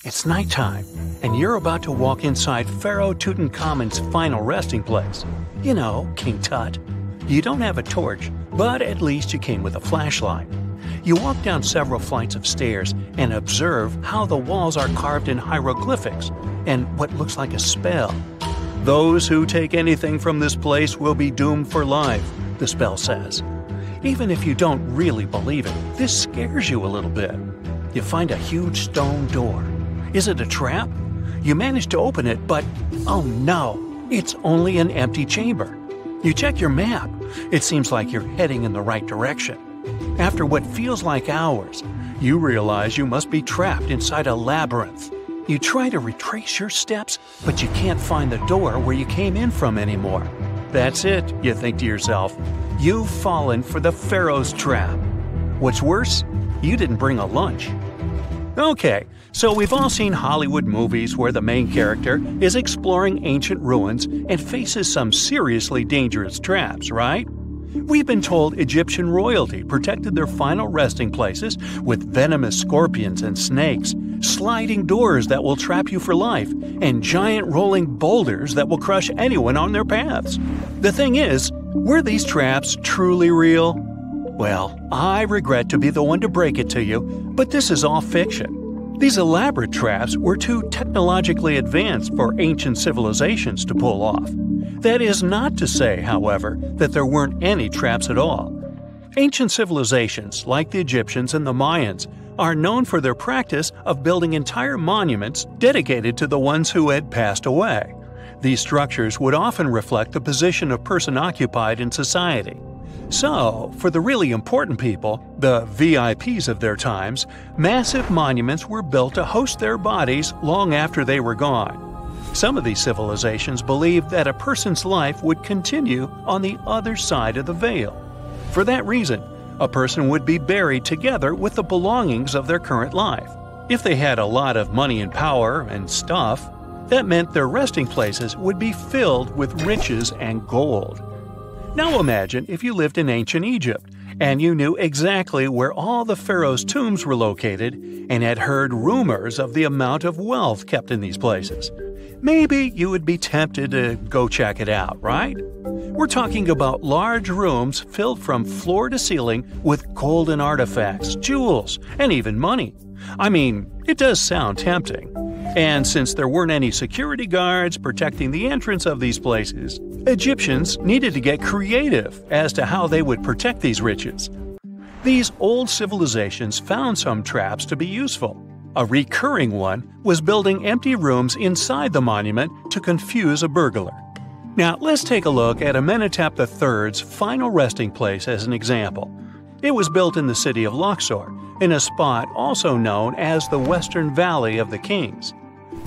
It's nighttime, and you're about to walk inside Pharaoh Tutankhamun's final resting place. You know, King Tut. You don't have a torch, but at least you came with a flashlight. You walk down several flights of stairs and observe how the walls are carved in hieroglyphics and what looks like a spell. Those who take anything from this place will be doomed for life, the spell says. Even if you don't really believe it, this scares you a little bit. You find a huge stone door. Is it a trap? You manage to open it, but oh no, it's only an empty chamber. You check your map. It seems like you're heading in the right direction. After what feels like hours, you realize you must be trapped inside a labyrinth. You try to retrace your steps, but you can't find the door where you came in from anymore. That's it, you think to yourself. You've fallen for the Pharaoh's trap. What's worse, you didn't bring a lunch. Okay, so we've all seen Hollywood movies where the main character is exploring ancient ruins and faces some seriously dangerous traps, right? We've been told Egyptian royalty protected their final resting places with venomous scorpions and snakes, sliding doors that will trap you for life, and giant rolling boulders that will crush anyone on their paths. The thing is, were these traps truly real? Well, I regret to be the one to break it to you, but this is all fiction. These elaborate traps were too technologically advanced for ancient civilizations to pull off. That is not to say, however, that there weren't any traps at all. Ancient civilizations, like the Egyptians and the Mayans, are known for their practice of building entire monuments dedicated to the ones who had passed away. These structures would often reflect the position of person occupied in society. So, for the really important people, the VIPs of their times, massive monuments were built to host their bodies long after they were gone. Some of these civilizations believed that a person's life would continue on the other side of the veil. For that reason, a person would be buried together with the belongings of their current life. If they had a lot of money and power and stuff, that meant their resting places would be filled with riches and gold. Now imagine if you lived in ancient Egypt and you knew exactly where all the pharaohs' tombs were located and had heard rumors of the amount of wealth kept in these places. Maybe you would be tempted to go check it out, right? We're talking about large rooms filled from floor to ceiling with golden artifacts, jewels, and even money. I mean, it does sound tempting. And since there weren't any security guards protecting the entrance of these places, Egyptians needed to get creative as to how they would protect these riches. These old civilizations found some traps to be useful. A recurring one was building empty rooms inside the monument to confuse a burglar. Now, let's take a look at Amenhotep III's final resting place as an example. It was built in the city of Luxor, in a spot also known as the Western Valley of the Kings.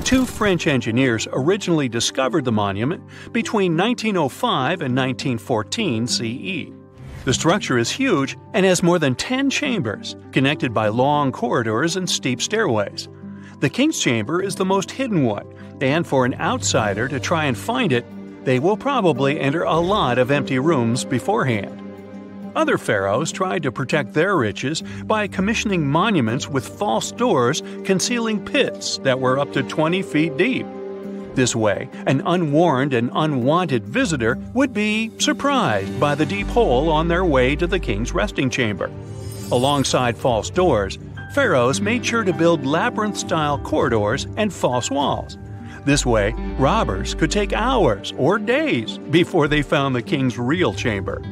Two French engineers originally discovered the monument between 1905 and 1914 CE. The structure is huge and has more than 10 chambers, connected by long corridors and steep stairways. The King's Chamber is the most hidden one, and for an outsider to try and find it, they will probably enter a lot of empty rooms beforehand. Other pharaohs tried to protect their riches by commissioning monuments with false doors concealing pits that were up to 20 feet deep. This way, an unwarned and unwanted visitor would be surprised by the deep hole on their way to the king's resting chamber. Alongside false doors, pharaohs made sure to build labyrinth-style corridors and false walls. This way, robbers could take hours or days before they found the king's real chamber.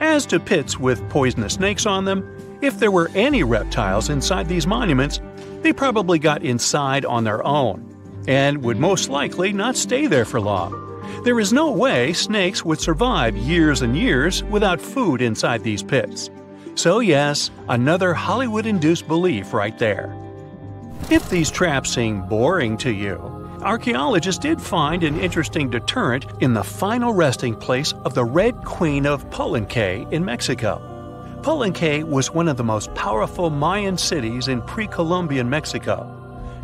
As to pits with poisonous snakes on them, if there were any reptiles inside these monuments, they probably got inside on their own, and would most likely not stay there for long. There is no way snakes would survive years and years without food inside these pits. So yes, another Hollywood-induced belief right there. If these traps seem boring to you, archaeologists did find an interesting deterrent in the final resting place of the Red Queen of Palenque in Mexico. Palenque was one of the most powerful Mayan cities in pre-Columbian Mexico,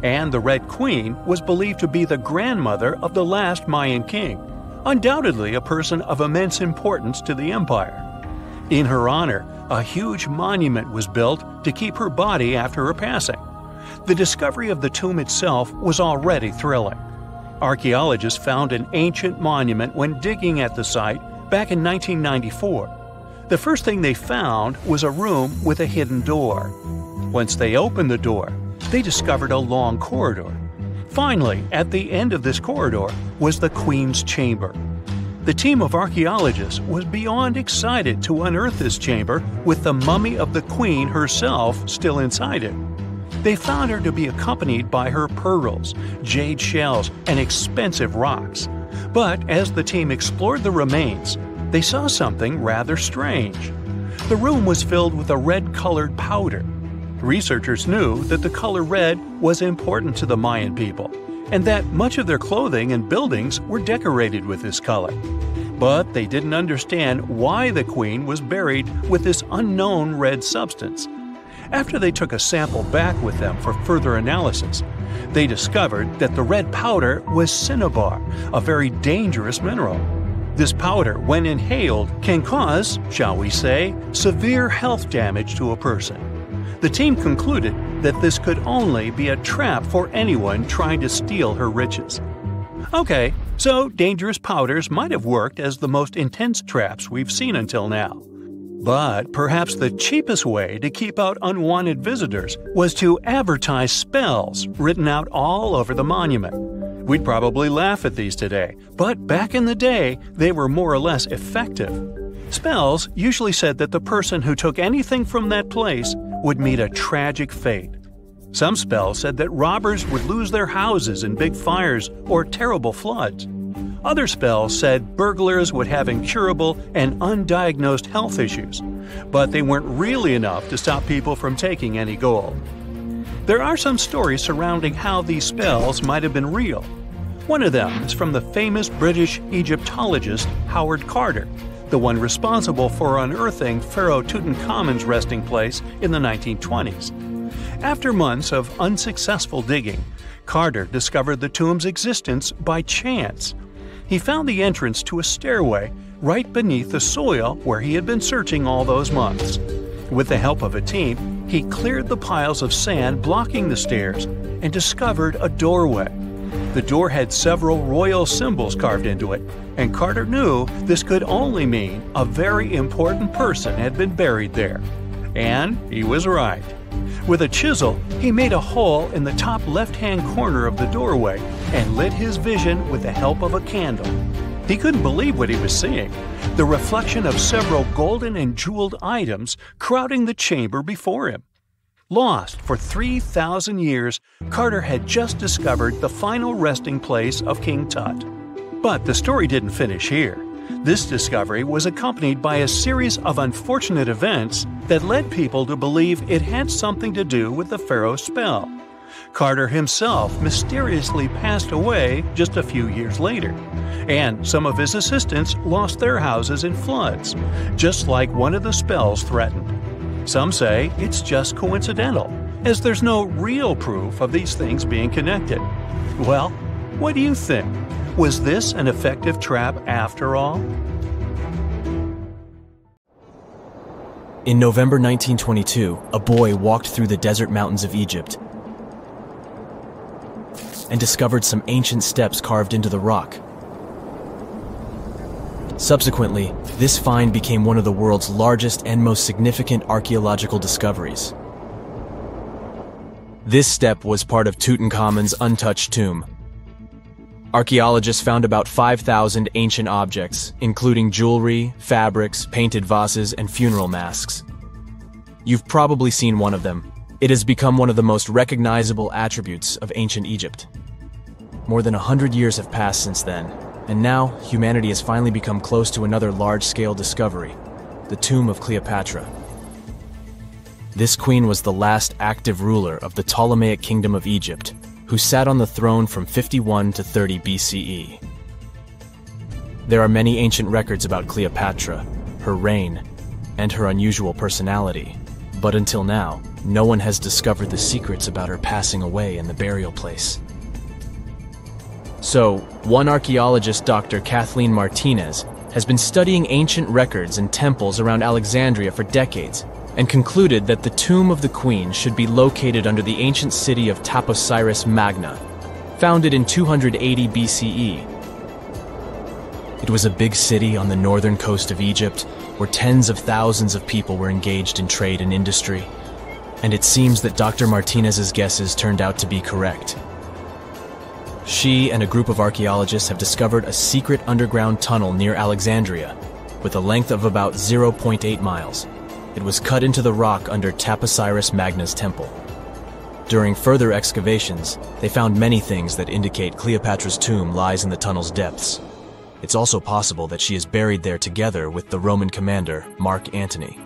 and the Red Queen was believed to be the grandmother of the last Mayan king, undoubtedly a person of immense importance to the empire. In her honor, a huge monument was built to keep her body after her passing. The discovery of the tomb itself was already thrilling. Archaeologists found an ancient monument when digging at the site back in 1994. The first thing they found was a room with a hidden door. Once they opened the door, they discovered a long corridor. Finally, at the end of this corridor was the Queen's chamber. The team of archaeologists was beyond excited to unearth this chamber with the mummy of the Queen herself still inside it. They found her to be accompanied by her pearls, jade shells, and expensive rocks. But as the team explored the remains, they saw something rather strange. The room was filled with a red-colored powder. Researchers knew that the color red was important to the Mayan people, and that much of their clothing and buildings were decorated with this color. But they didn't understand why the Queen was buried with this unknown red substance. After they took a sample back with them for further analysis, they discovered that the red powder was cinnabar, a very dangerous mineral. This powder, when inhaled, can cause, shall we say, severe health damage to a person. The team concluded that this could only be a trap for anyone trying to steal her riches. Okay, so dangerous powders might have worked as the most intense traps we've seen until now. But perhaps the cheapest way to keep out unwanted visitors was to advertise spells written out all over the monument. We'd probably laugh at these today, but back in the day, they were more or less effective. Spells usually said that the person who took anything from that place would meet a tragic fate. Some spells said that robbers would lose their houses in big fires or terrible floods. Other spells said burglars would have incurable and undiagnosed health issues, but they weren't really enough to stop people from taking any gold. There are some stories surrounding how these spells might have been real. One of them is from the famous British Egyptologist Howard Carter, the one responsible for unearthing Pharaoh Tutankhamun's resting place in the 1920s. After months of unsuccessful digging, Carter discovered the tomb's existence by chance. He found the entrance to a stairway right beneath the soil where he had been searching all those months. With the help of a team, he cleared the piles of sand blocking the stairs and discovered a doorway. The door had several royal symbols carved into it, and Carter knew this could only mean a very important person had been buried there. And he was right. With a chisel, he made a hole in the top left-hand corner of the doorway and lit his vision with the help of a candle. He couldn't believe what he was seeing, the reflection of several golden and jeweled items crowding the chamber before him. Lost for 3,000 years, Carter had just discovered the final resting place of King Tut. But the story didn't finish here. This discovery was accompanied by a series of unfortunate events that led people to believe it had something to do with the pharaoh's spell. Carter himself mysteriously passed away just a few years later, and some of his assistants lost their houses in floods, just like one of the spells threatened. Some say it's just coincidental, as there's no real proof of these things being connected. Well, what do you think? Was this an effective trap after all? In November 1922, a boy walked through the desert mountains of Egypt and discovered some ancient steps carved into the rock. Subsequently, this find became one of the world's largest and most significant archaeological discoveries. This step was part of Tutankhamun's untouched tomb. Archaeologists found about 5,000 ancient objects, including jewelry, fabrics, painted vases, and funeral masks. You've probably seen one of them. It has become one of the most recognizable attributes of ancient Egypt. More than 100 years have passed since then, and now humanity has finally become close to another large-scale discovery, the tomb of Cleopatra. This queen was the last active ruler of the Ptolemaic Kingdom of Egypt, who sat on the throne from 51 to 30 BCE. There are many ancient records about Cleopatra, her reign, and her unusual personality, but until now, no one has discovered the secrets about her passing away in the burial place. So, one archaeologist, Dr. Kathleen Martinez, has been studying ancient records and temples around Alexandria for decades, and concluded that the tomb of the queen should be located under the ancient city of Taposiris Magna, founded in 280 BCE. It was a big city on the northern coast of Egypt, where tens of thousands of people were engaged in trade and industry, and it seems that Dr. Martinez's guesses turned out to be correct. She and a group of archaeologists have discovered a secret underground tunnel near Alexandria, with a length of about 0.8 miles. It was cut into the rock under Taposiris Magna's temple. During further excavations, they found many things that indicate Cleopatra's tomb lies in the tunnel's depths. It's also possible that she is buried there together with the Roman commander, Mark Antony.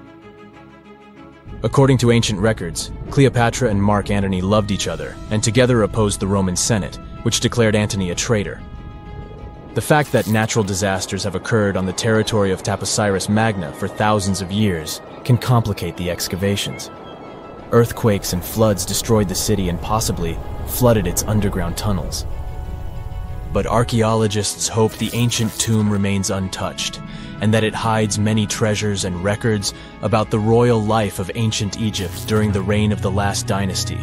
According to ancient records, Cleopatra and Mark Antony loved each other and together opposed the Roman Senate, which declared Antony a traitor. The fact that natural disasters have occurred on the territory of Taposiris Magna for thousands of years can complicate the excavations. Earthquakes and floods destroyed the city and possibly flooded its underground tunnels. But archaeologists hope the ancient tomb remains untouched, and that it hides many treasures and records about the royal life of ancient Egypt during the reign of the last dynasty.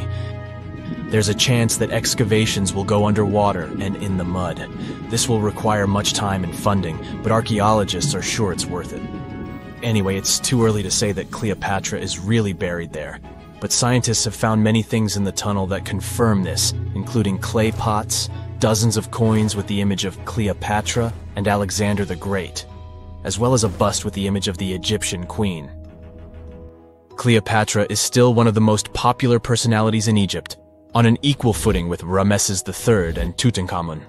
There's a chance that excavations will go underwater and in the mud. This will require much time and funding, but archaeologists are sure it's worth it. Anyway, it's too early to say that Cleopatra is really buried there, but scientists have found many things in the tunnel that confirm this, including clay pots, dozens of coins with the image of Cleopatra and Alexander the Great, as well as a bust with the image of the Egyptian queen. Cleopatra is still one of the most popular personalities in Egypt, on an equal footing with Ramesses III and Tutankhamun.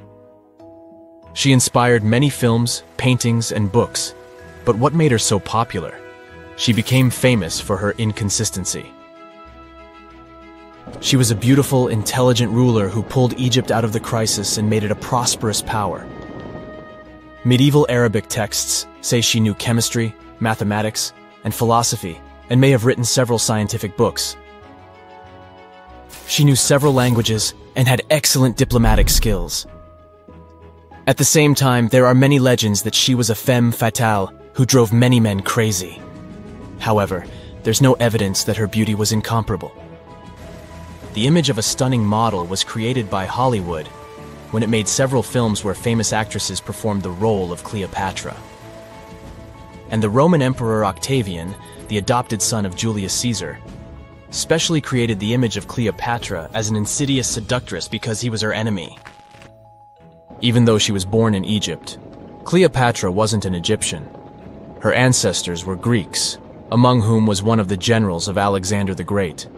She inspired many films, paintings, and books, but what made her so popular? She became famous for her inconsistency. She was a beautiful, intelligent ruler who pulled Egypt out of the crisis and made it a prosperous power. Medieval Arabic texts say she knew chemistry, mathematics, and philosophy, and may have written several scientific books. She knew several languages and had excellent diplomatic skills. At the same time, there are many legends that she was a femme fatale who drove many men crazy. However, there's no evidence that her beauty was incomparable. The image of a stunning model was created by Hollywood when it made several films where famous actresses performed the role of Cleopatra. And the Roman Emperor Octavian, the adopted son of Julius Caesar, specially created the image of Cleopatra as an insidious seductress because he was her enemy. Even though she was born in Egypt, Cleopatra wasn't an Egyptian. Her ancestors were Greeks, among whom was one of the generals of Alexander the Great.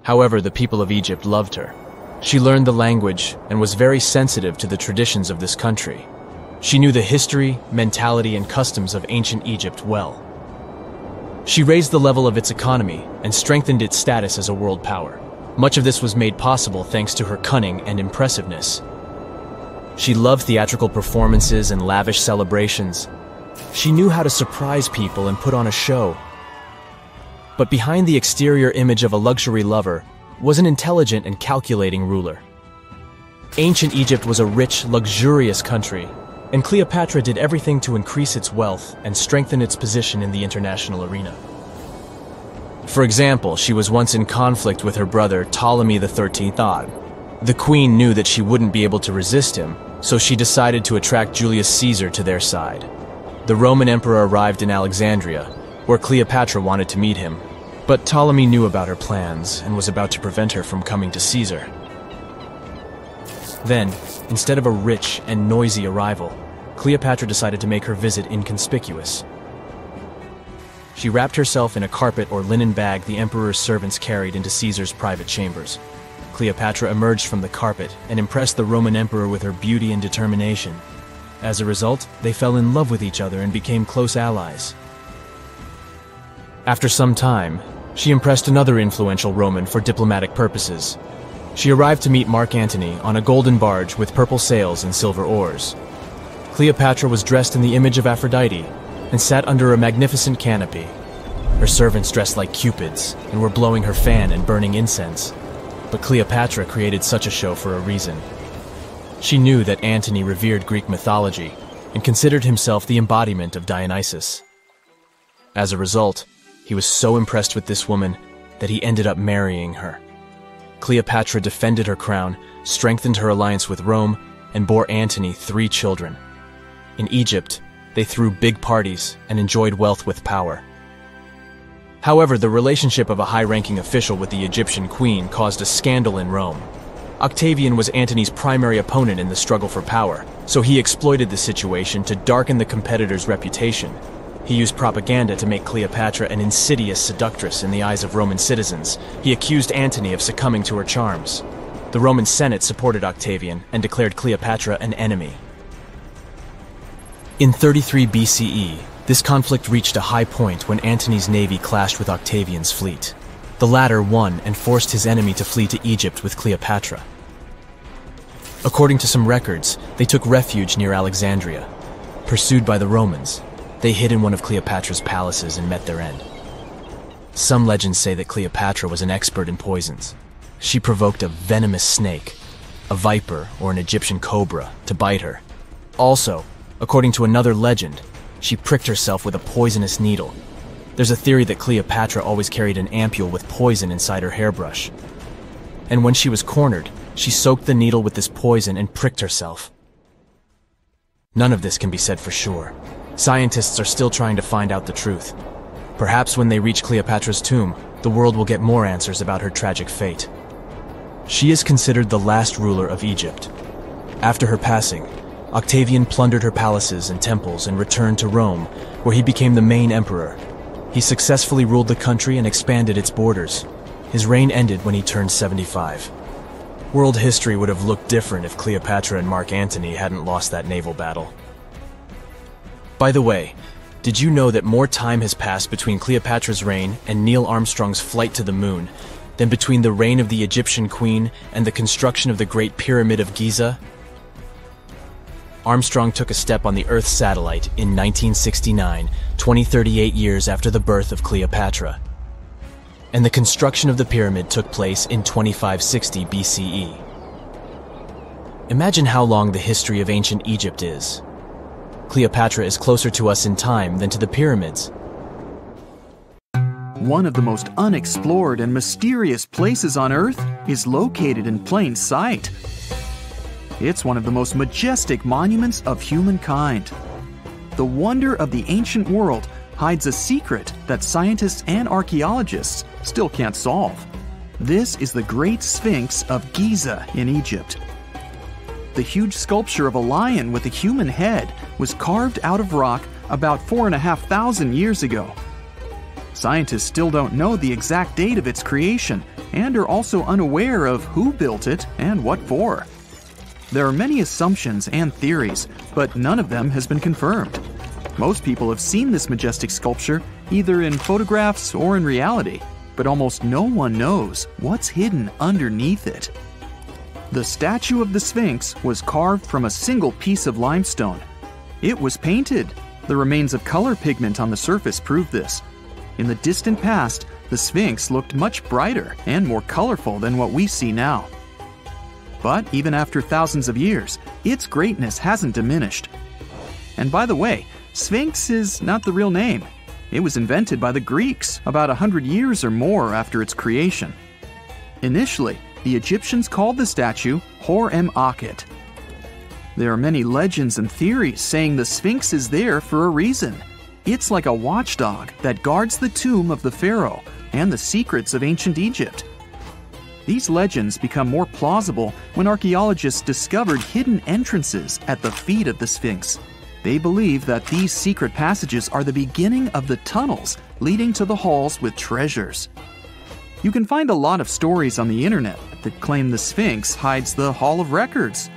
However, the people of Egypt loved her. She learned the language and was very sensitive to the traditions of this country. She knew the history, mentality, and customs of ancient Egypt well. She raised the level of its economy and strengthened its status as a world power. Much of this was made possible thanks to her cunning and impressiveness. She loved theatrical performances and lavish celebrations. She knew how to surprise people and put on a show. But behind the exterior image of a luxury lover was an intelligent and calculating ruler. Ancient Egypt was a rich, luxurious country, and Cleopatra did everything to increase its wealth and strengthen its position in the international arena. For example, she was once in conflict with her brother Ptolemy XIII Odd. The queen knew that she wouldn't be able to resist him, so she decided to attract Julius Caesar to their side. The Roman emperor arrived in Alexandria, where Cleopatra wanted to meet him, but Ptolemy knew about her plans and was about to prevent her from coming to Caesar. Then, instead of a rich and noisy arrival, Cleopatra decided to make her visit inconspicuous. She wrapped herself in a carpet or linen bag the emperor's servants carried into Caesar's private chambers. Cleopatra emerged from the carpet and impressed the Roman emperor with her beauty and determination. As a result, they fell in love with each other and became close allies. After some time, she impressed another influential Roman for diplomatic purposes. She arrived to meet Mark Antony on a golden barge with purple sails and silver oars. Cleopatra was dressed in the image of Aphrodite and sat under a magnificent canopy. Her servants dressed like cupids and were blowing her fan and burning incense. But Cleopatra created such a show for a reason. She knew that Antony revered Greek mythology and considered himself the embodiment of Dionysus. As a result, He was so impressed with this woman that he ended up marrying her. Cleopatra defended her crown, strengthened her alliance with Rome, and bore Antony 3 children. In Egypt, they threw big parties and enjoyed wealth with power. However, the relationship of a high-ranking official with the Egyptian queen caused a scandal in Rome. Octavian was Antony's primary opponent in the struggle for power, so he exploited the situation to darken the competitor's reputation. He used propaganda to make Cleopatra an insidious seductress in the eyes of Roman citizens. He accused Antony of succumbing to her charms. The Roman Senate supported Octavian and declared Cleopatra an enemy. In 33 BCE, this conflict reached a high point when Antony's navy clashed with Octavian's fleet. The latter won and forced his enemy to flee to Egypt with Cleopatra. According to some records, they took refuge near Alexandria. Pursued by the Romans, they hid in one of Cleopatra's palaces and met their end. Some legends say that Cleopatra was an expert in poisons. She provoked a venomous snake, a viper or an Egyptian cobra, to bite her. Also, according to another legend, she pricked herself with a poisonous needle. There's a theory that Cleopatra always carried an ampule with poison inside her hairbrush. And when she was cornered, she soaked the needle with this poison and pricked herself. None of this can be said for sure. Scientists are still trying to find out the truth. Perhaps when they reach Cleopatra's tomb, the world will get more answers about her tragic fate. She is considered the last ruler of Egypt. After her passing, Octavian plundered her palaces and temples and returned to Rome, where he became the main emperor. He successfully ruled the country and expanded its borders. His reign ended when he turned 75. World history would have looked different if Cleopatra and Mark Antony hadn't lost that naval battle. By the way, did you know that more time has passed between Cleopatra's reign and Neil Armstrong's flight to the moon than between the reign of the Egyptian queen and the construction of the Great Pyramid of Giza? Armstrong took a step on the Earth satellite in 1969, 38 years after the birth of Cleopatra. And the construction of the pyramid took place in 2560 BCE. Imagine how long the history of ancient Egypt is. Cleopatra is closer to us in time than to the pyramids. One of the most unexplored and mysterious places on Earth is located in plain sight. It's one of the most majestic monuments of humankind. The wonder of the ancient world hides a secret that scientists and archaeologists still can't solve. This is the Great Sphinx of Giza in Egypt. The huge sculpture of a lion with a human head was carved out of rock about 4,500 years ago. Scientists still don't know the exact date of its creation and are also unaware of who built it and what for. There are many assumptions and theories, but none of them has been confirmed. Most people have seen this majestic sculpture either in photographs or in reality, but almost no one knows what's hidden underneath it. The statue of the Sphinx was carved from a single piece of limestone. It was painted. The remains of color pigment on the surface prove this. In the distant past, the Sphinx looked much brighter and more colorful than what we see now. But even after thousands of years, its greatness hasn't diminished. And by the way, Sphinx is not the real name. It was invented by the Greeks about 100 years or more after its creation. Initially, the Egyptians called the statue Hor-em-Akhet. There are many legends and theories saying the Sphinx is there for a reason. It's like a watchdog that guards the tomb of the pharaoh and the secrets of ancient Egypt. These legends become more plausible when archaeologists discovered hidden entrances at the feet of the Sphinx. They believe that these secret passages are the beginning of the tunnels leading to the halls with treasures. You can find a lot of stories on the internet that claim the Sphinx hides the Hall of Records,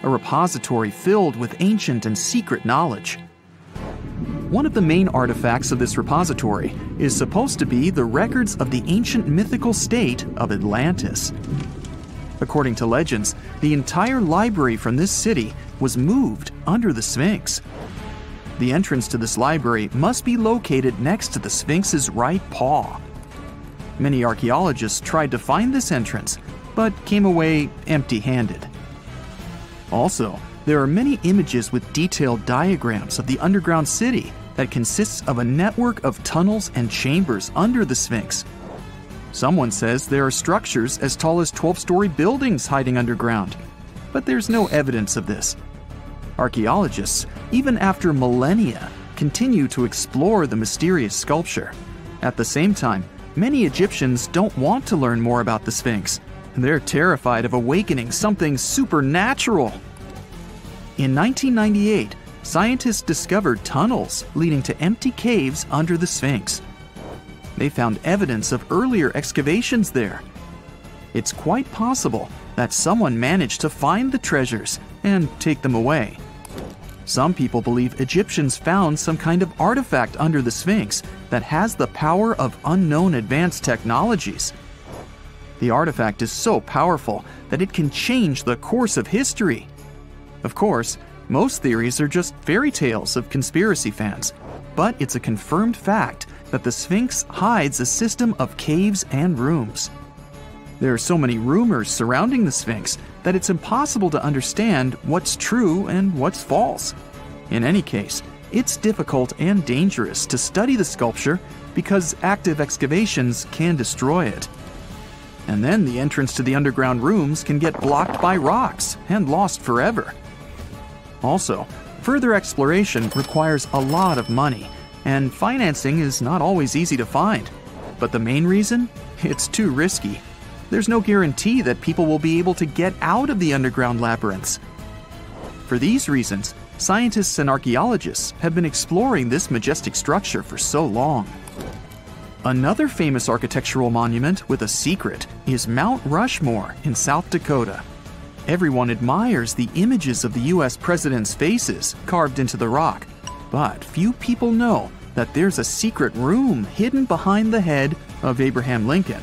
a repository filled with ancient and secret knowledge. One of the main artifacts of this repository is supposed to be the records of the ancient mythical state of Atlantis. According to legends, the entire library from this city was moved under the Sphinx. The entrance to this library must be located next to the Sphinx's right paw. Many archaeologists tried to find this entrance, but came away empty-handed. Also, there are many images with detailed diagrams of the underground city that consists of a network of tunnels and chambers under the Sphinx. Someone says there are structures as tall as 12-story buildings hiding underground, but there's no evidence of this. Archaeologists, even after millennia, continue to explore the mysterious sculpture. At the same time, many Egyptians don't want to learn more about the Sphinx. They're terrified of awakening something supernatural. In 1998, scientists discovered tunnels leading to empty caves under the Sphinx. They found evidence of earlier excavations there. It's quite possible that someone managed to find the treasures and take them away. Some people believe Egyptians found some kind of artifact under the Sphinx that has the power of unknown advanced technologies. The artifact is so powerful that it can change the course of history. Of course, most theories are just fairy tales of conspiracy fans, but it's a confirmed fact that the Sphinx hides a system of caves and rooms. There are so many rumors surrounding the Sphinx that it's impossible to understand what's true and what's false. In any case, it's difficult and dangerous to study the sculpture because active excavations can destroy it. And then the entrance to the underground rooms can get blocked by rocks and lost forever. Also, further exploration requires a lot of money, and financing is not always easy to find. But the main reason? It's too risky. There's no guarantee that people will be able to get out of the underground labyrinths. For these reasons, scientists and archaeologists have been exploring this majestic structure for so long. Another famous architectural monument with a secret is Mount Rushmore in South Dakota. Everyone admires the images of the US presidents' faces carved into the rock, but few people know that there's a secret room hidden behind the head of Abraham Lincoln.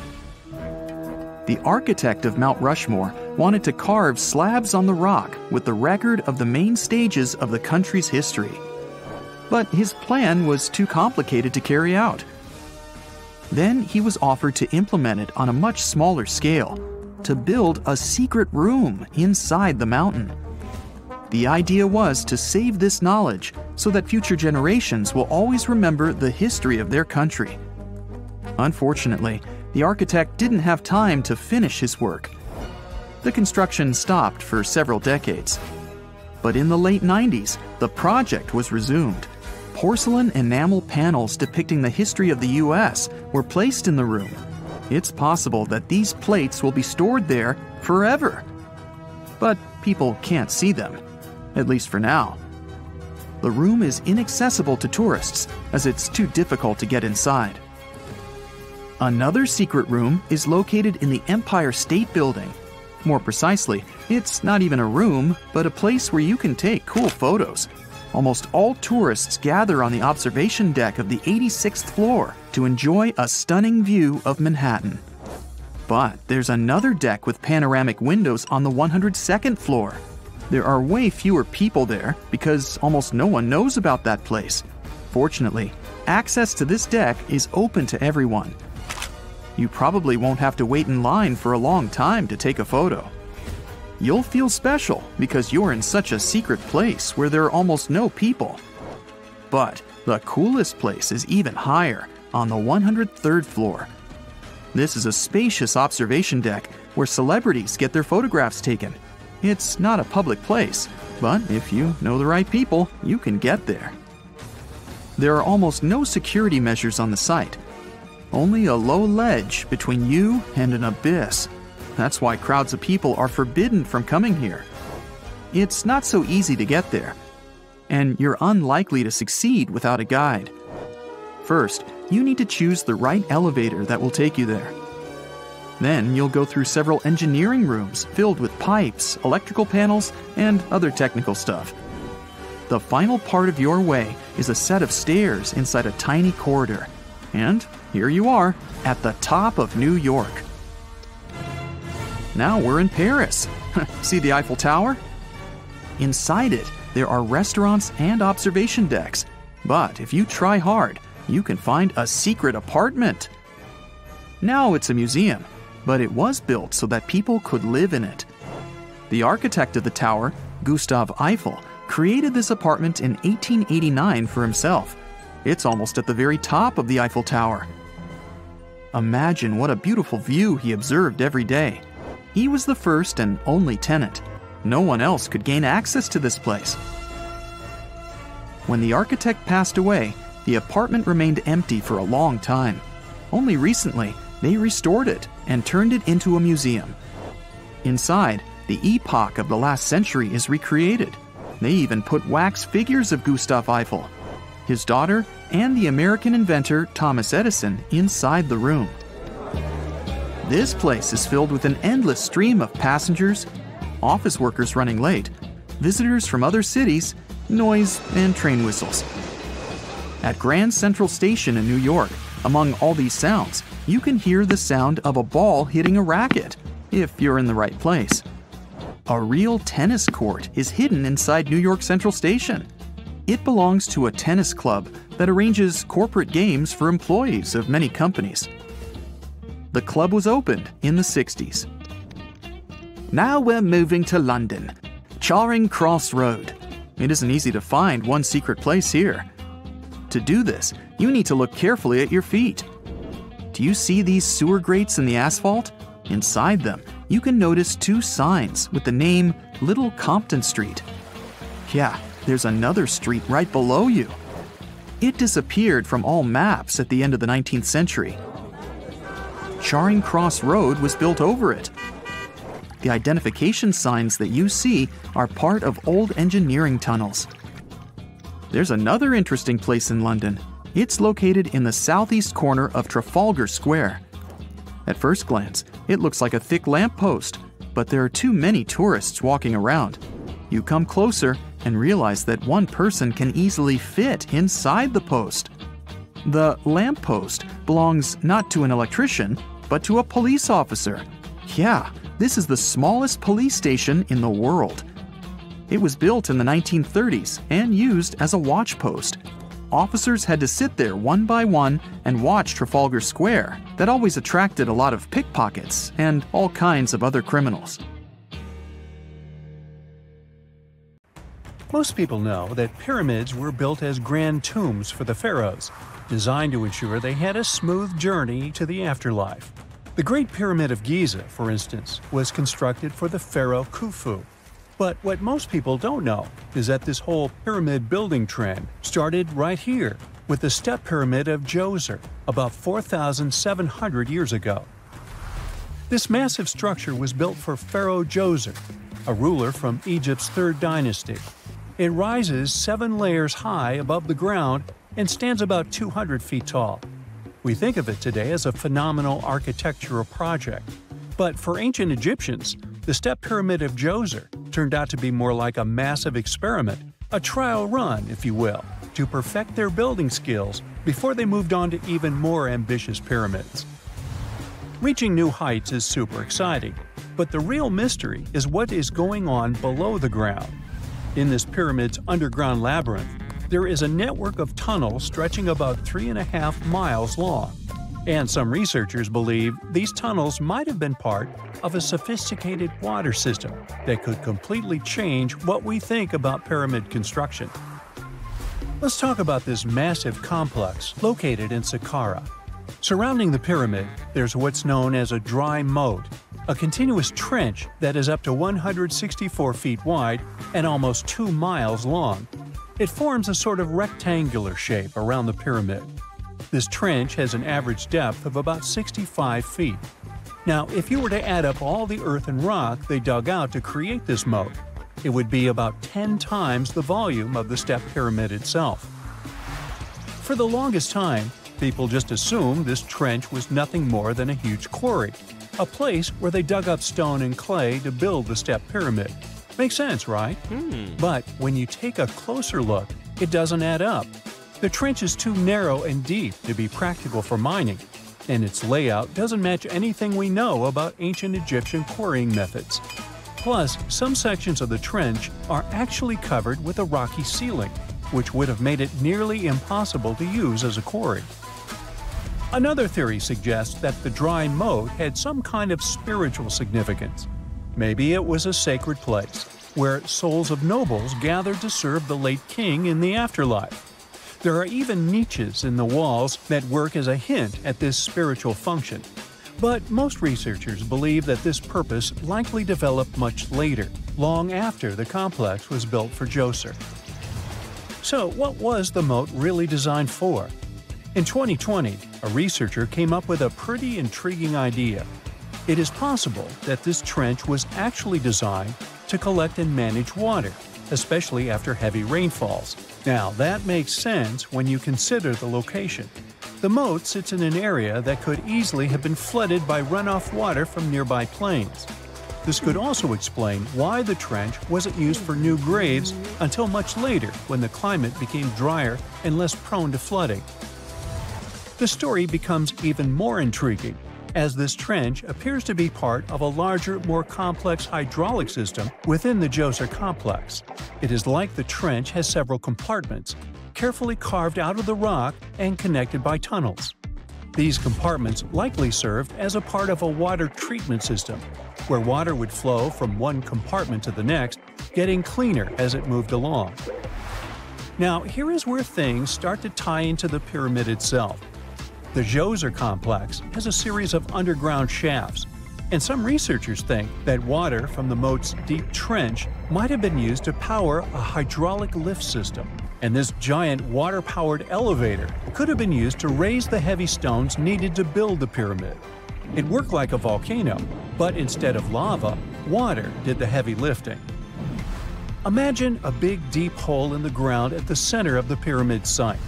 The architect of Mount Rushmore wanted to carve slabs on the rock with the record of the main stages of the country's history. But his plan was too complicated to carry out. Then he was offered to implement it on a much smaller scale, to build a secret room inside the mountain. The idea was to save this knowledge so that future generations will always remember the history of their country. Unfortunately, the architect didn't have time to finish his work. The construction stopped for several decades. But in the late 90s, the project was resumed. Porcelain enamel panels depicting the history of the US were placed in the room. It's possible that these plates will be stored there forever. But people can't see them, at least for now. The room is inaccessible to tourists as it's too difficult to get inside. Another secret room is located in the Empire State Building. More precisely, it's not even a room, but a place where you can take cool photos. Almost all tourists gather on the observation deck of the 86th floor to enjoy a stunning view of Manhattan. But there's another deck with panoramic windows on the 102nd floor. There are way fewer people there because almost no one knows about that place. Fortunately, access to this deck is open to everyone. You probably won't have to wait in line for a long time to take a photo. You'll feel special because you're in such a secret place where there are almost no people. But the coolest place is even higher, on the 103rd floor. This is a spacious observation deck where celebrities get their photographs taken. It's not a public place, but if you know the right people, you can get there. There are almost no security measures on the site. Only a low ledge between you and an abyss. That's why crowds of people are forbidden from coming here. It's not so easy to get there, and you're unlikely to succeed without a guide. First, you need to choose the right elevator that will take you there. Then you'll go through several engineering rooms filled with pipes, electrical panels, and other technical stuff. The final part of your way is a set of stairs inside a tiny corridor. And here you are, at the top of New York. Now we're in Paris. See the Eiffel Tower? Inside it, there are restaurants and observation decks. But if you try hard, you can find a secret apartment. Now it's a museum, but it was built so that people could live in it. The architect of the tower, Gustav Eiffel, created this apartment in 1889 for himself. It's almost at the very top of the Eiffel Tower. Imagine what a beautiful view he observed every day. He was the first and only tenant. No one else could gain access to this place. When the architect passed away, the apartment remained empty for a long time. Only recently, they restored it and turned it into a museum. Inside, the epoch of the last century is recreated. They even put wax figures of Gustav Eiffel, his daughter, and the American inventor Thomas Edison inside the room. This place is filled with an endless stream of passengers, office workers running late, visitors from other cities, noise, and train whistles. At Grand Central Station in New York, among all these sounds, you can hear the sound of a ball hitting a racket, if you're in the right place. A real tennis court is hidden inside New York Central Station. It belongs to a tennis club that arranges corporate games for employees of many companies. The club was opened in the 60s. Now we're moving to London, Charing Cross Road. It isn't easy to find one secret place here. To do this, you need to look carefully at your feet. Do you see these sewer grates in the asphalt? Inside them, you can notice two signs with the name Little Compton Street. Yeah, there's another street right below you. It disappeared from all maps at the end of the 19th century. Charing Cross Road was built over it. The identification signs that you see are part of old engineering tunnels. There's another interesting place in London. It's located in the southeast corner of Trafalgar Square. At first glance, it looks like a thick lamppost, but there are too many tourists walking around. You come closer and realize that one person can easily fit inside the post. The lamppost belongs not to an electrician, but to a police officer. Yeah, this is the smallest police station in the world. It was built in the 1930s and used as a watch post. Officers had to sit there one by one and watch Trafalgar Square. That always attracted a lot of pickpockets and all kinds of other criminals. Most people know that pyramids were built as grand tombs for the pharaohs, designed to ensure they had a smooth journey to the afterlife. The Great Pyramid of Giza, for instance, was constructed for the pharaoh Khufu. But what most people don't know is that this whole pyramid building trend started right here with the step pyramid of Djoser about 4,700 years ago. This massive structure was built for Pharaoh Djoser, a ruler from Egypt's 3rd dynasty. It rises 7 layers high above the ground and stands about 200 feet tall. We think of it today as a phenomenal architectural project. But for ancient Egyptians, the step pyramid of Djoser turned out to be more like a massive experiment, a trial run, if you will, to perfect their building skills before they moved on to even more ambitious pyramids. Reaching new heights is super exciting, but the real mystery is what is going on below the ground. In this pyramid's underground labyrinth, there is a network of tunnels stretching about 3.5 miles long. And some researchers believe these tunnels might have been part of a sophisticated water system that could completely change what we think about pyramid construction. Let's talk about this massive complex located in Saqqara. Surrounding the pyramid, there's what's known as a dry moat, a continuous trench that is up to 164 feet wide and almost 2 miles long. It forms a sort of rectangular shape around the pyramid. This trench has an average depth of about 65 feet. Now, if you were to add up all the earth and rock they dug out to create this moat, it would be about 10 times the volume of the step pyramid itself. For the longest time, people just assumed this trench was nothing more than a huge quarry, a place where they dug up stone and clay to build the step pyramid. Makes sense, right? But when you take a closer look, it doesn't add up. The trench is too narrow and deep to be practical for mining, and its layout doesn't match anything we know about ancient Egyptian quarrying methods. Plus, some sections of the trench are actually covered with a rocky ceiling, which would have made it nearly impossible to use as a quarry. Another theory suggests that the dry moat had some kind of spiritual significance. Maybe it was a sacred place, where souls of nobles gathered to serve the late king in the afterlife. There are even niches in the walls that work as a hint at this spiritual function. But most researchers believe that this purpose likely developed much later, long after the complex was built for Djoser. So what was the moat really designed for? In 2020, a researcher came up with a pretty intriguing idea. It is possible that this trench was actually designed to collect and manage water, especially after heavy rainfalls. Now, that makes sense when you consider the location. The moat sits in an area that could easily have been flooded by runoff water from nearby plains. This could also explain why the trench wasn't used for new graves until much later when the climate became drier and less prone to flooding. The story becomes even more intriguing, as this trench appears to be part of a larger, more complex hydraulic system within the Djoser complex. It is like the trench has several compartments, carefully carved out of the rock and connected by tunnels. These compartments likely served as a part of a water treatment system, where water would flow from one compartment to the next, getting cleaner as it moved along. Now, here is where things start to tie into the pyramid itself. The Djoser complex has a series of underground shafts, and some researchers think that water from the moat's deep trench might have been used to power a hydraulic lift system, and this giant water-powered elevator could have been used to raise the heavy stones needed to build the pyramid. It worked like a volcano, but instead of lava, water did the heavy lifting. Imagine a big deep hole in the ground at the center of the pyramid site.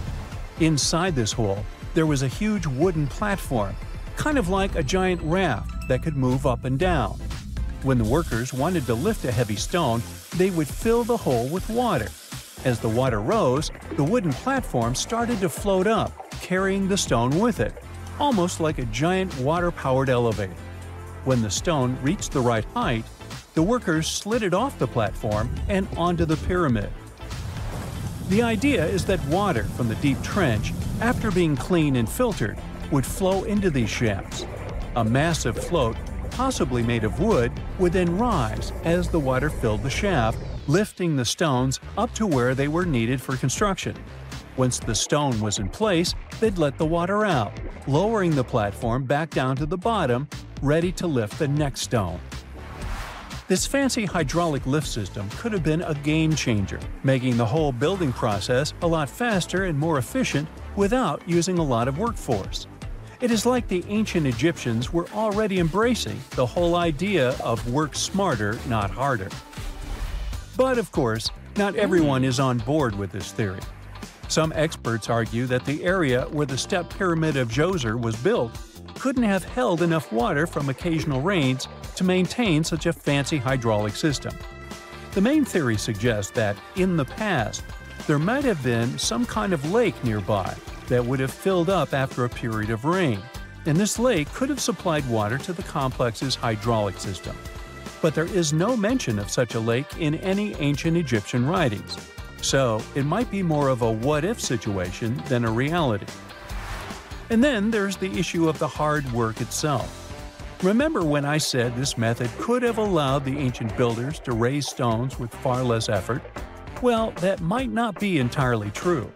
Inside this hole, there was a huge wooden platform, kind of like a giant raft that could move up and down. When the workers wanted to lift a heavy stone, they would fill the hole with water. As the water rose, the wooden platform started to float up, carrying the stone with it, almost like a giant water-powered elevator. When the stone reached the right height, the workers slid it off the platform and onto the pyramid. The idea is that water from the deep trench, after being cleaned and filtered, would flow into these shafts. A massive float, possibly made of wood, would then rise as the water filled the shaft, lifting the stones up to where they were needed for construction. Once the stone was in place, they'd let the water out, lowering the platform back down to the bottom, ready to lift the next stone. This fancy hydraulic lift system could have been a game changer, making the whole building process a lot faster and more efficient without using a lot of workforce. It is like the ancient Egyptians were already embracing the whole idea of work smarter, not harder. But of course, not everyone is on board with this theory. Some experts argue that the area where the step pyramid of Djoser was built couldn't have held enough water from occasional rains to maintain such a fancy hydraulic system. The main theory suggests that, in the past, there might have been some kind of lake nearby that would have filled up after a period of rain, and this lake could have supplied water to the complex's hydraulic system. But there is no mention of such a lake in any ancient Egyptian writings, so it might be more of a what-if situation than a reality. And then there's the issue of the hard work itself. Remember when I said this method could have allowed the ancient builders to raise stones with far less effort? Well, that might not be entirely true.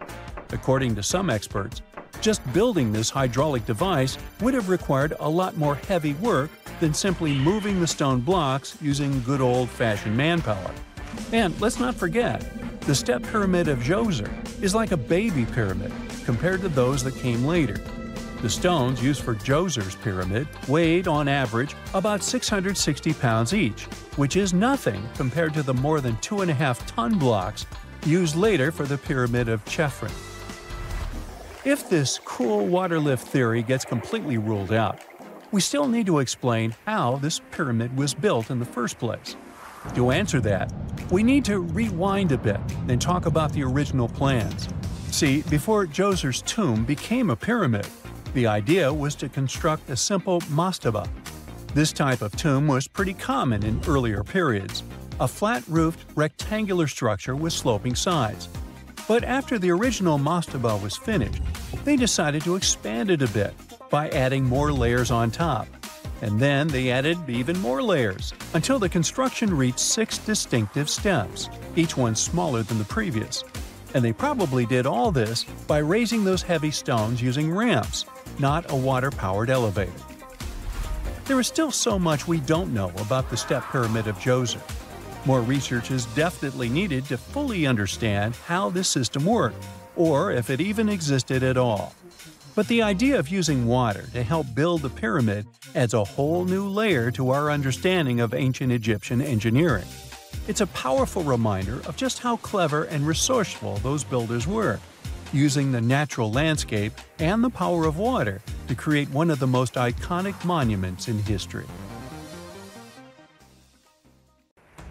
According to some experts, just building this hydraulic device would have required a lot more heavy work than simply moving the stone blocks using good old-fashioned manpower. And let's not forget, the step pyramid of Djoser is like a baby pyramid compared to those that came later. The stones used for Djoser's pyramid weighed, on average, about 660 pounds each, which is nothing compared to the more than 2.5-ton blocks used later for the pyramid of Chephren. If this cool water lift theory gets completely ruled out, we still need to explain how this pyramid was built in the first place. To answer that, we need to rewind a bit and talk about the original plans. See, before Djoser's tomb became a pyramid, the idea was to construct a simple mastaba. This type of tomb was pretty common in earlier periods, a flat-roofed, rectangular structure with sloping sides. But after the original mastaba was finished, they decided to expand it a bit by adding more layers on top. And then they added even more layers, until the construction reached 6 distinctive steps, each one smaller than the previous. And they probably did all this by raising those heavy stones using ramps, not a water-powered elevator. There is still so much we don't know about the Step Pyramid of Djoser. More research is definitely needed to fully understand how this system worked, or if it even existed at all. But the idea of using water to help build the pyramid adds a whole new layer to our understanding of ancient Egyptian engineering. It's a powerful reminder of just how clever and resourceful those builders were, using the natural landscape and the power of water to create one of the most iconic monuments in history.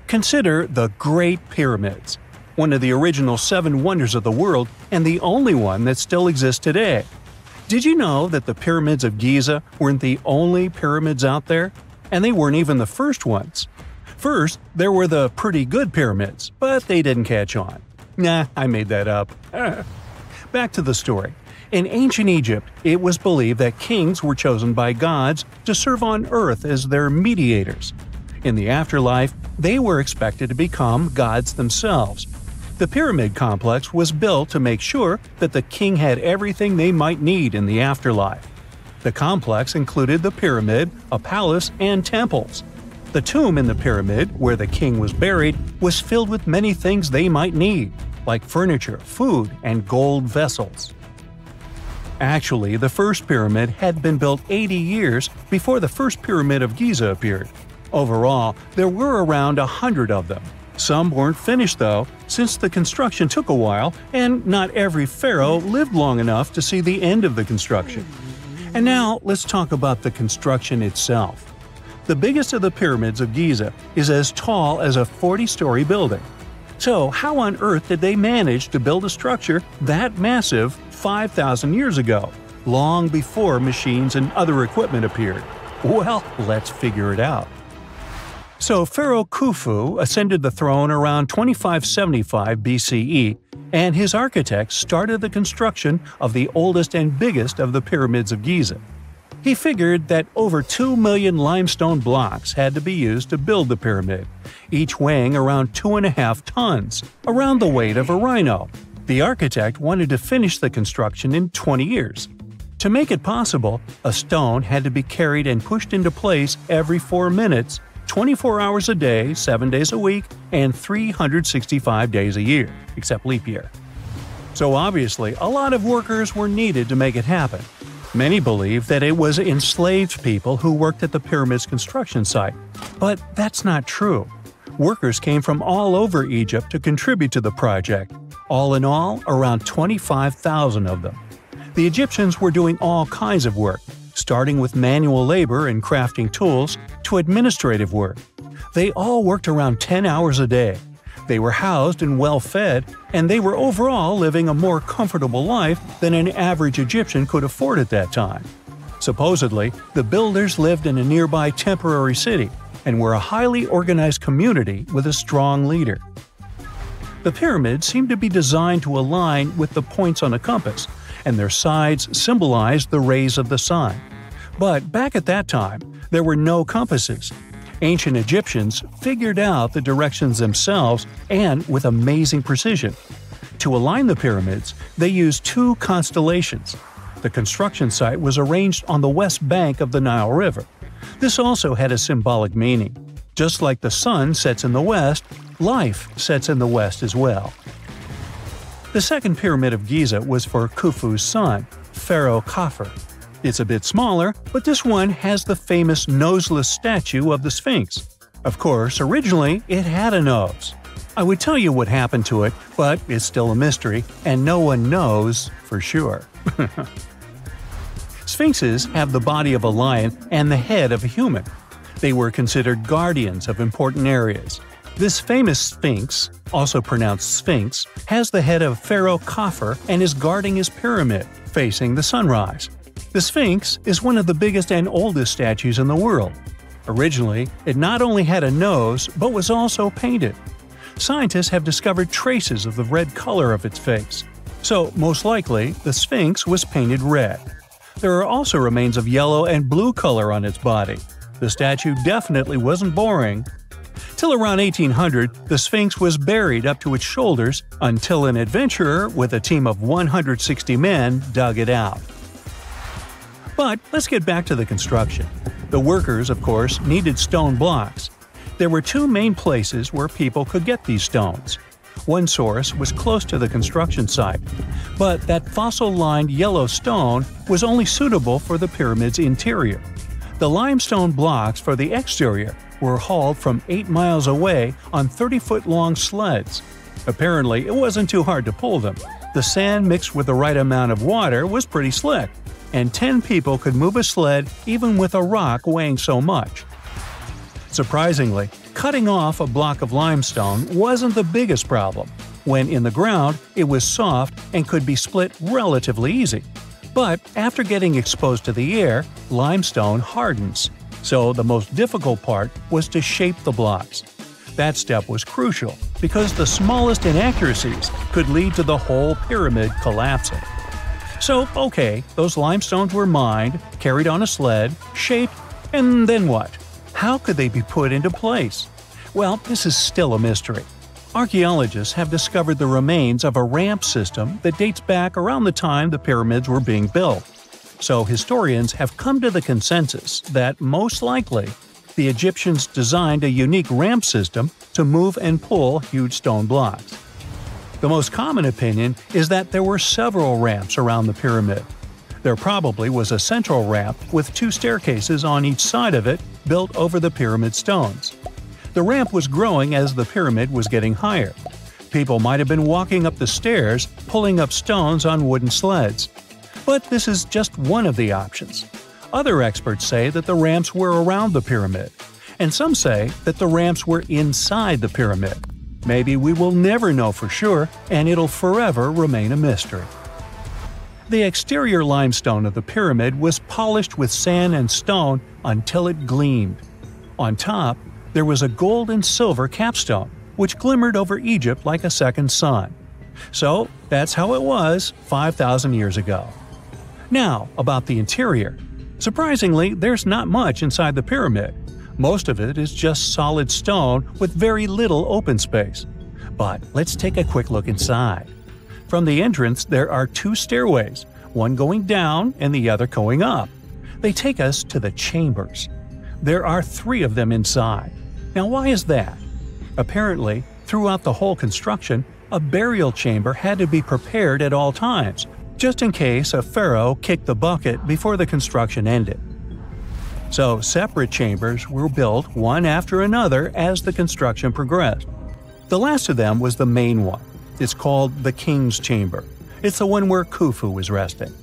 Consider the Great Pyramids, one of the original 7 wonders of the world and the only one that still exists today. Did you know that the pyramids of Giza weren't the only pyramids out there? And they weren't even the first ones. First, there were the pretty good pyramids, but they didn't catch on. Nah, I made that up. Back to the story. In ancient Egypt, it was believed that kings were chosen by gods to serve on earth as their mediators. In the afterlife, they were expected to become gods themselves. The pyramid complex was built to make sure that the king had everything they might need in the afterlife. The complex included the pyramid, a palace, and temples. The tomb in the pyramid, where the king was buried, was filled with many things they might need, like furniture, food, and gold vessels. Actually, the first pyramid had been built 80 years before the first pyramid of Giza appeared. Overall, there were around 100 of them. Some weren't finished though, since the construction took a while and not every pharaoh lived long enough to see the end of the construction. And now let's talk about the construction itself. The biggest of the pyramids of Giza is as tall as a 40-story building. So how on earth did they manage to build a structure that massive 5,000 years ago, long before machines and other equipment appeared? Well, let's figure it out. So Pharaoh Khufu ascended the throne around 2575 BCE, and his architects started the construction of the oldest and biggest of the pyramids of Giza. He figured that over 2 million limestone blocks had to be used to build the pyramid, each weighing around 2.5 tons, around the weight of a rhino. The architect wanted to finish the construction in 20 years. To make it possible, a stone had to be carried and pushed into place every 4 minutes, 24 hours a day, 7 days a week, and 365 days a year, except leap year. So obviously, a lot of workers were needed to make it happen. Many believe that it was enslaved people who worked at the pyramid's construction site, but that's not true. Workers came from all over Egypt to contribute to the project. All in all, around 25,000 of them. The Egyptians were doing all kinds of work, starting with manual labor and crafting tools to administrative work. They all worked around 10 hours a day. They were housed and well fed, and they were overall living a more comfortable life than an average Egyptian could afford at that time. Supposedly, the builders lived in a nearby temporary city and were a highly organized community with a strong leader. The pyramids seemed to be designed to align with the points on a compass, and their sides symbolized the rays of the sun. But back at that time, there were no compasses. Ancient Egyptians figured out the directions themselves and with amazing precision. To align the pyramids, they used 2 constellations. The construction site was arranged on the west bank of the Nile River. This also had a symbolic meaning. Just like the sun sets in the west, life sets in the west as well. The second pyramid of Giza was for Khufu's son, Pharaoh Khafre. It's a bit smaller, but this one has the famous noseless statue of the Sphinx. Of course, originally it had a nose. I would tell you what happened to it, but it's still a mystery, and no one knows for sure. Sphinxes have the body of a lion and the head of a human. They were considered guardians of important areas. This famous Sphinx, also pronounced Sphinx, has the head of Pharaoh Khafre and is guarding his pyramid, facing the sunrise. The Sphinx is one of the biggest and oldest statues in the world. Originally, it not only had a nose, but was also painted. Scientists have discovered traces of the red color of its face. So, most likely, the Sphinx was painted red. There are also remains of yellow and blue color on its body. The statue definitely wasn't boring. Till around 1800, the Sphinx was buried up to its shoulders until an adventurer with a team of 160 men dug it out. But let's get back to the construction. The workers, of course, needed stone blocks. There were two main places where people could get these stones. One source was close to the construction site, but that fossil-lined yellow stone was only suitable for the pyramid's interior. The limestone blocks for the exterior were hauled from 8 miles away on 30-foot-long sleds. Apparently, it wasn't too hard to pull them. The sand mixed with the right amount of water was pretty slick, and 10 people could move a sled even with a rock weighing so much. Surprisingly, cutting off a block of limestone wasn't the biggest problem. When in the ground, it was soft and could be split relatively easy. But after getting exposed to the air, limestone hardens. So the most difficult part was to shape the blocks. That step was crucial because the smallest inaccuracies could lead to the whole pyramid collapsing. So, okay, those limestones were mined, carried on a sled, shaped, and then what? How could they be put into place? Well, this is still a mystery. Archaeologists have discovered the remains of a ramp system that dates back around the time the pyramids were being built. So historians have come to the consensus that, most likely, the Egyptians designed a unique ramp system to move and pull huge stone blocks. The most common opinion is that there were several ramps around the pyramid. There probably was a central ramp with 2 staircases on each side of it built over the pyramid stones. The ramp was growing as the pyramid was getting higher. People might have been walking up the stairs, pulling up stones on wooden sleds. But this is just one of the options. Other experts say that the ramps were around the pyramid, and some say that the ramps were inside the pyramid. Maybe we will never know for sure, and it'll forever remain a mystery. The exterior limestone of the pyramid was polished with sand and stone until it gleamed. On top, there was a gold and silver capstone, which glimmered over Egypt like a second sun. So that's how it was 5,000 years ago. Now, about the interior. Surprisingly, there's not much inside the pyramid. Most of it is just solid stone with very little open space. But let's take a quick look inside. From the entrance, there are 2 stairways, one going down and the other going up. They take us to the chambers. There are 3 of them inside. Now, why is that? Apparently, throughout the whole construction, a burial chamber had to be prepared at all times, just in case a pharaoh kicked the bucket before the construction ended. So, separate chambers were built one after another as the construction progressed. The last of them was the main one. It's called the King's Chamber. It's the one where Khufu is resting.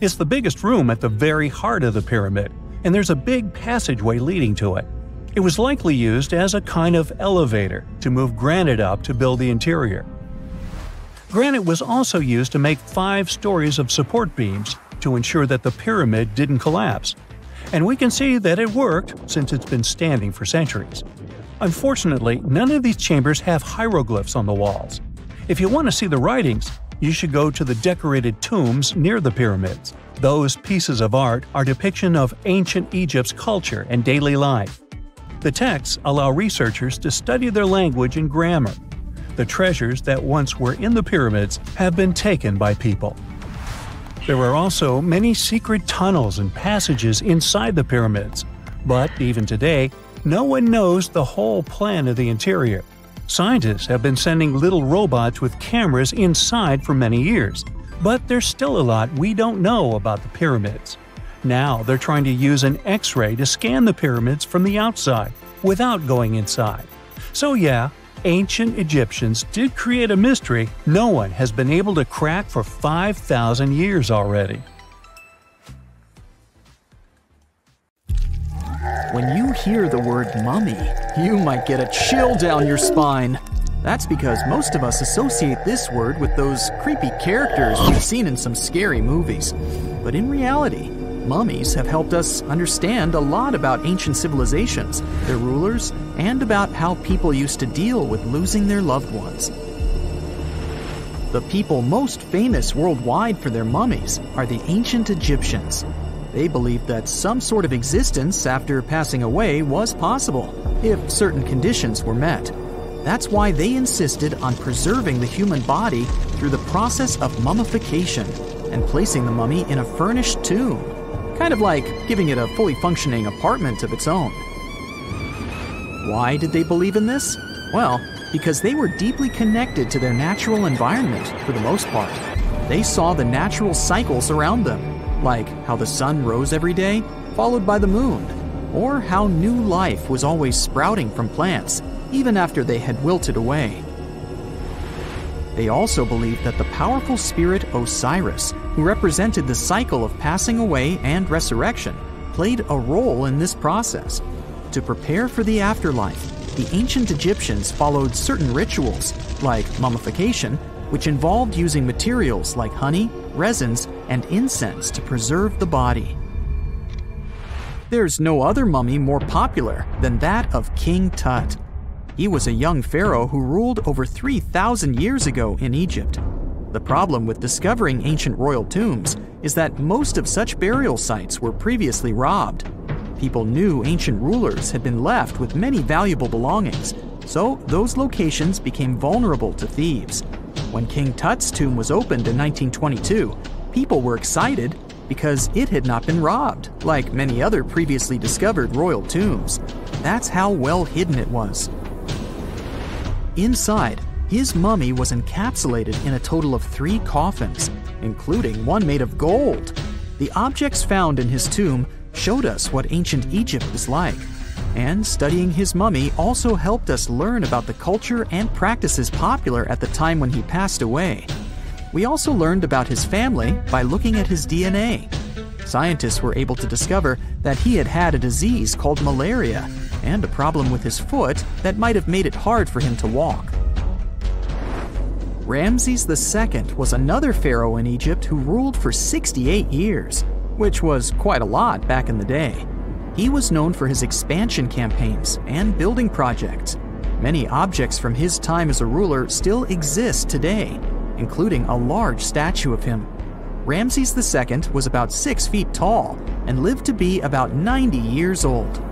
It's the biggest room at the very heart of the pyramid, and there's a big passageway leading to it. It was likely used as a kind of elevator to move granite up to build the interior. Granite was also used to make 5 stories of support beams to ensure that the pyramid didn't collapse. And we can see that it worked since it's been standing for centuries. Unfortunately, none of these chambers have hieroglyphs on the walls. If you want to see the writings, you should go to the decorated tombs near the pyramids. Those pieces of art are depiction of ancient Egypt's culture and daily life. The texts allow researchers to study their language and grammar. The treasures that once were in the pyramids have been taken by people. There are also many secret tunnels and passages inside the pyramids, but even today, no one knows the whole plan of the interior. Scientists have been sending little robots with cameras inside for many years, but there's still a lot we don't know about the pyramids. Now they're trying to use an X-ray to scan the pyramids from the outside without going inside. So yeah, ancient Egyptians did create a mystery no one has been able to crack for 5,000 years already. When you hear the word mummy, you might get a chill down your spine. That's because most of us associate this word with those creepy characters we've seen in some scary movies. But in reality, mummies have helped us understand a lot about ancient civilizations, their rulers, and about how people used to deal with losing their loved ones. The people most famous worldwide for their mummies are the ancient Egyptians. They believed that some sort of existence after passing away was possible. if certain conditions were met. That's why they insisted on preserving the human body through the process of mummification and placing the mummy in a furnished tomb, kind of like giving it a fully functioning apartment of its own. Why did they believe in this? Well, because they were deeply connected to their natural environment for the most part. They saw the natural cycles around them, like how the sun rose every day, followed by the moon, or how new life was always sprouting from plants, even after they had wilted away. They also believed that the powerful spirit Osiris, who represented the cycle of passing away and resurrection, played a role in this process. To prepare for the afterlife, the ancient Egyptians followed certain rituals, like mummification, which involved using materials like honey, resins, and incense to preserve the body. There's no other mummy more popular than that of King Tut. He was a young pharaoh who ruled over 3,000 years ago in Egypt. The problem with discovering ancient royal tombs is that most of such burial sites were previously robbed. People knew ancient rulers had been left with many valuable belongings, so those locations became vulnerable to thieves. When King Tut's tomb was opened in 1922, people were excited because it had not been robbed, like many other previously discovered royal tombs. That's how well hidden it was. Inside, his mummy was encapsulated in a total of 3 coffins, including one made of gold. The objects found in his tomb showed us what ancient Egypt was like, and studying his mummy also helped us learn about the culture and practices popular at the time when he passed away. We also learned about his family by looking at his DNA. Scientists were able to discover that he had had a disease called malaria and a problem with his foot that might have made it hard for him to walk. Ramses II was another pharaoh in Egypt who ruled for 68 years, which was quite a lot back in the day. He was known for his expansion campaigns and building projects. Many objects from his time as a ruler still exist today, including a large statue of him. Ramses II was about 6 feet tall and lived to be about 90 years old.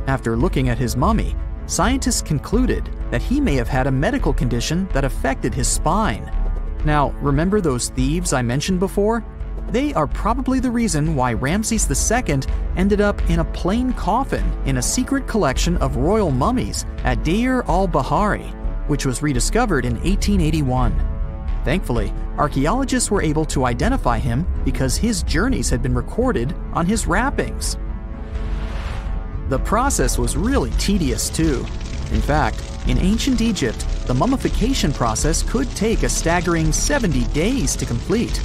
After looking at his mummy, scientists concluded that he may have had a medical condition that affected his spine. Now, remember those thieves I mentioned before? They are probably the reason why Ramses II ended up in a plain coffin in a secret collection of royal mummies at Deir al-Bahari, which was rediscovered in 1881. Thankfully, archaeologists were able to identify him because his journeys had been recorded on his wrappings. The process was really tedious too. In fact, in ancient Egypt, the mummification process could take a staggering 70 days to complete.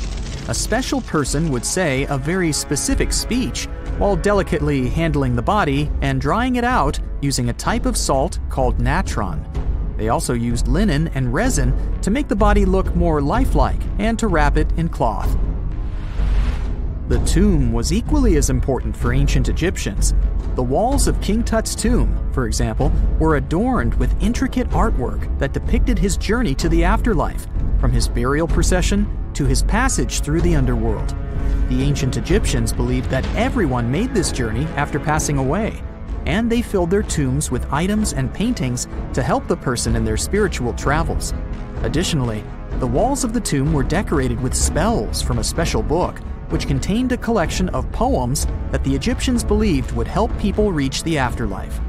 A special person would say a very specific speech while delicately handling the body and drying it out using a type of salt called natron. They also used linen and resin to make the body look more lifelike and to wrap it in cloth. The tomb was equally as important for ancient Egyptians. The walls of King Tut's tomb, for example, were adorned with intricate artwork that depicted his journey to the afterlife, from his burial procession to his passage through the underworld. The ancient Egyptians believed that everyone made this journey after passing away, and they filled their tombs with items and paintings to help the person in their spiritual travels. Additionally, the walls of the tomb were decorated with spells from a special book, which contained a collection of poems that the Egyptians believed would help people reach the afterlife.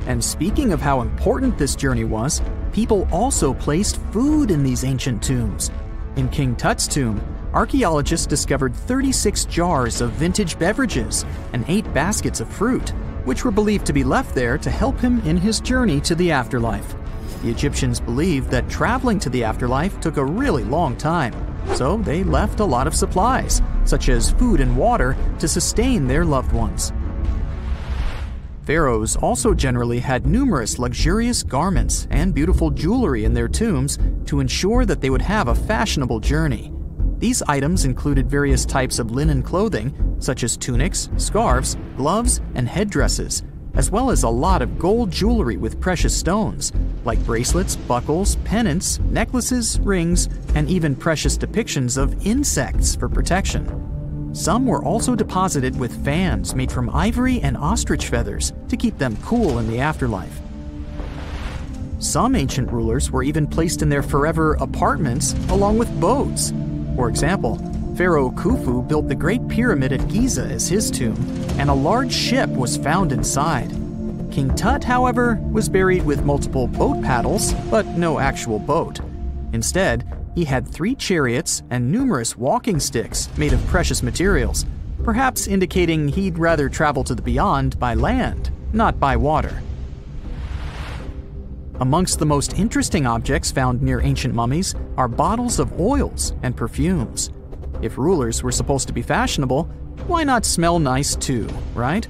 And speaking of how important this journey was, people also placed food in these ancient tombs. In King Tut's tomb, archaeologists discovered 36 jars of vintage beverages and 8 baskets of fruit, which were believed to be left there to help him in his journey to the afterlife. The Egyptians believed that traveling to the afterlife took a really long time, so they left a lot of supplies, such as food and water, to sustain their loved ones. Pharaohs also generally had numerous luxurious garments and beautiful jewelry in their tombs to ensure that they would have a fashionable journey. These items included various types of linen clothing, such as tunics, scarves, gloves, and headdresses, as well as a lot of gold jewelry with precious stones, like bracelets, buckles, pendants, necklaces, rings, and even precious depictions of insects for protection. Some were also deposited with fans made from ivory and ostrich feathers to keep them cool in the afterlife. Some ancient rulers were even placed in their forever apartments along with boats. For example, Pharaoh Khufu built the Great Pyramid at Giza as his tomb, and a large ship was found inside. King Tut, however, was buried with multiple boat paddles, but no actual boat. Instead, he had 3 chariots and numerous walking sticks made of precious materials, perhaps indicating he'd rather travel to the beyond by land, not by water. Amongst the most interesting objects found near ancient mummies are bottles of oils and perfumes. If rulers were supposed to be fashionable, why not smell nice too, right?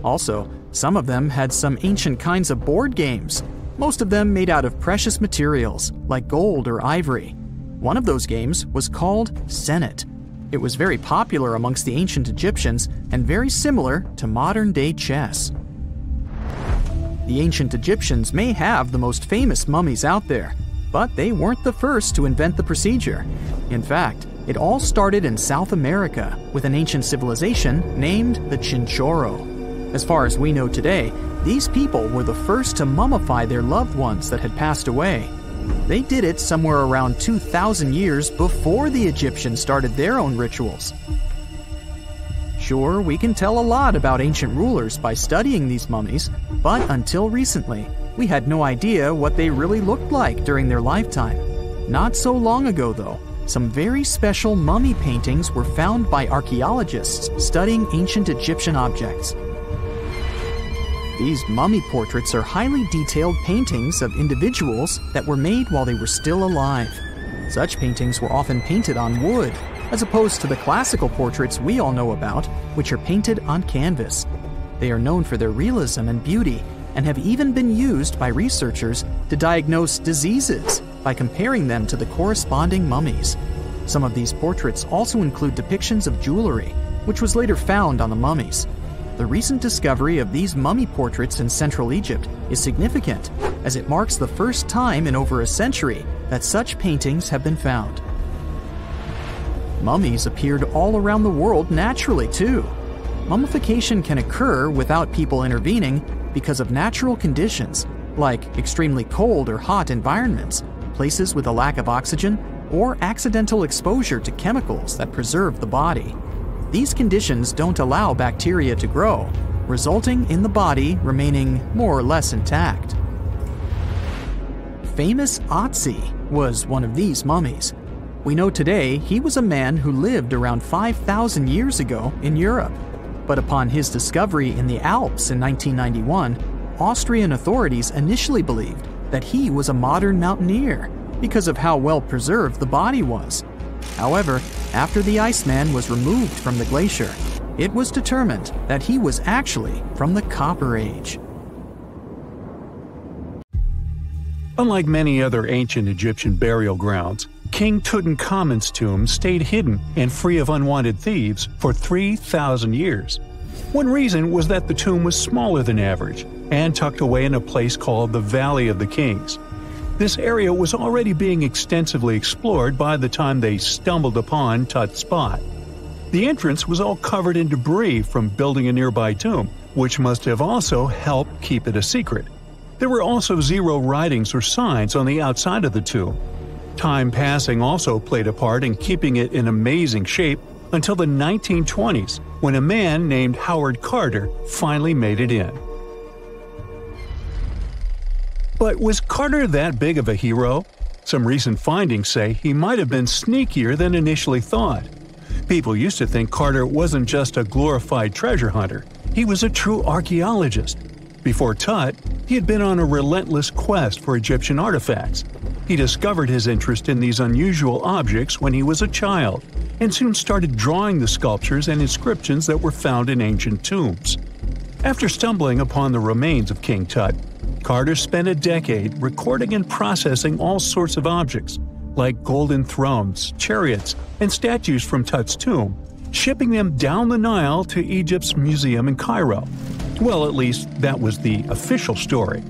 Also, some of them had some ancient kinds of board games, most of them made out of precious materials like gold or ivory. One of those games was called Senet. It was very popular amongst the ancient Egyptians and very similar to modern-day chess. The ancient Egyptians may have the most famous mummies out there, but they weren't the first to invent the procedure. In fact, it all started in South America with an ancient civilization named the Chinchorro. As far as we know today, these people were the first to mummify their loved ones that had passed away. They did it somewhere around 2,000 years before the Egyptians started their own rituals. Sure, we can tell a lot about ancient rulers by studying these mummies, but until recently, we had no idea what they really looked like during their lifetime. Not so long ago, though, some very special mummy paintings were found by archaeologists studying ancient Egyptian objects. These mummy portraits are highly detailed paintings of individuals that were made while they were still alive. Such paintings were often painted on wood, as opposed to the classical portraits we all know about, which are painted on canvas. They are known for their realism and beauty, and have even been used by researchers to diagnose diseases by comparing them to the corresponding mummies. Some of these portraits also include depictions of jewelry, which was later found on the mummies. The recent discovery of these mummy portraits in Central Egypt is significant, as it marks the first time in over a century that such paintings have been found. Mummies appeared all around the world naturally, too. Mummification can occur without people intervening because of natural conditions, like extremely cold or hot environments, places with a lack of oxygen, or accidental exposure to chemicals that preserve the body. These conditions don't allow bacteria to grow, resulting in the body remaining more or less intact. Famous Otzi was one of these mummies. We know today he was a man who lived around 5,000 years ago in Europe. But upon his discovery in the Alps in 1991, Austrian authorities initially believed that he was a modern mountaineer because of how well preserved the body was. However, after the Iceman was removed from the glacier, it was determined that he was actually from the Copper Age. Unlike many other ancient Egyptian burial grounds, King Tutankhamun's tomb stayed hidden and free of unwanted thieves for 3,000 years. One reason was that the tomb was smaller than average and tucked away in a place called the Valley of the Kings. This area was already being extensively explored by the time they stumbled upon Tut's spot. The entrance was all covered in debris from building a nearby tomb, which must have also helped keep it a secret. There were also 0 writings or signs on the outside of the tomb. Time passing also played a part in keeping it in amazing shape until the 1920s, when a man named Howard Carter finally made it in. But was Carter that big of a hero? Some recent findings say he might have been sneakier than initially thought. People used to think Carter wasn't just a glorified treasure hunter, he was a true archaeologist. Before Tut, he had been on a relentless quest for Egyptian artifacts. He discovered his interest in these unusual objects when he was a child, and soon started drawing the sculptures and inscriptions that were found in ancient tombs. After stumbling upon the remains of King Tut, Carter spent a decade recording and processing all sorts of objects, like golden thrones, chariots, and statues from Tut's tomb, shipping them down the Nile to Egypt's museum in Cairo. Well, at least that was the official story.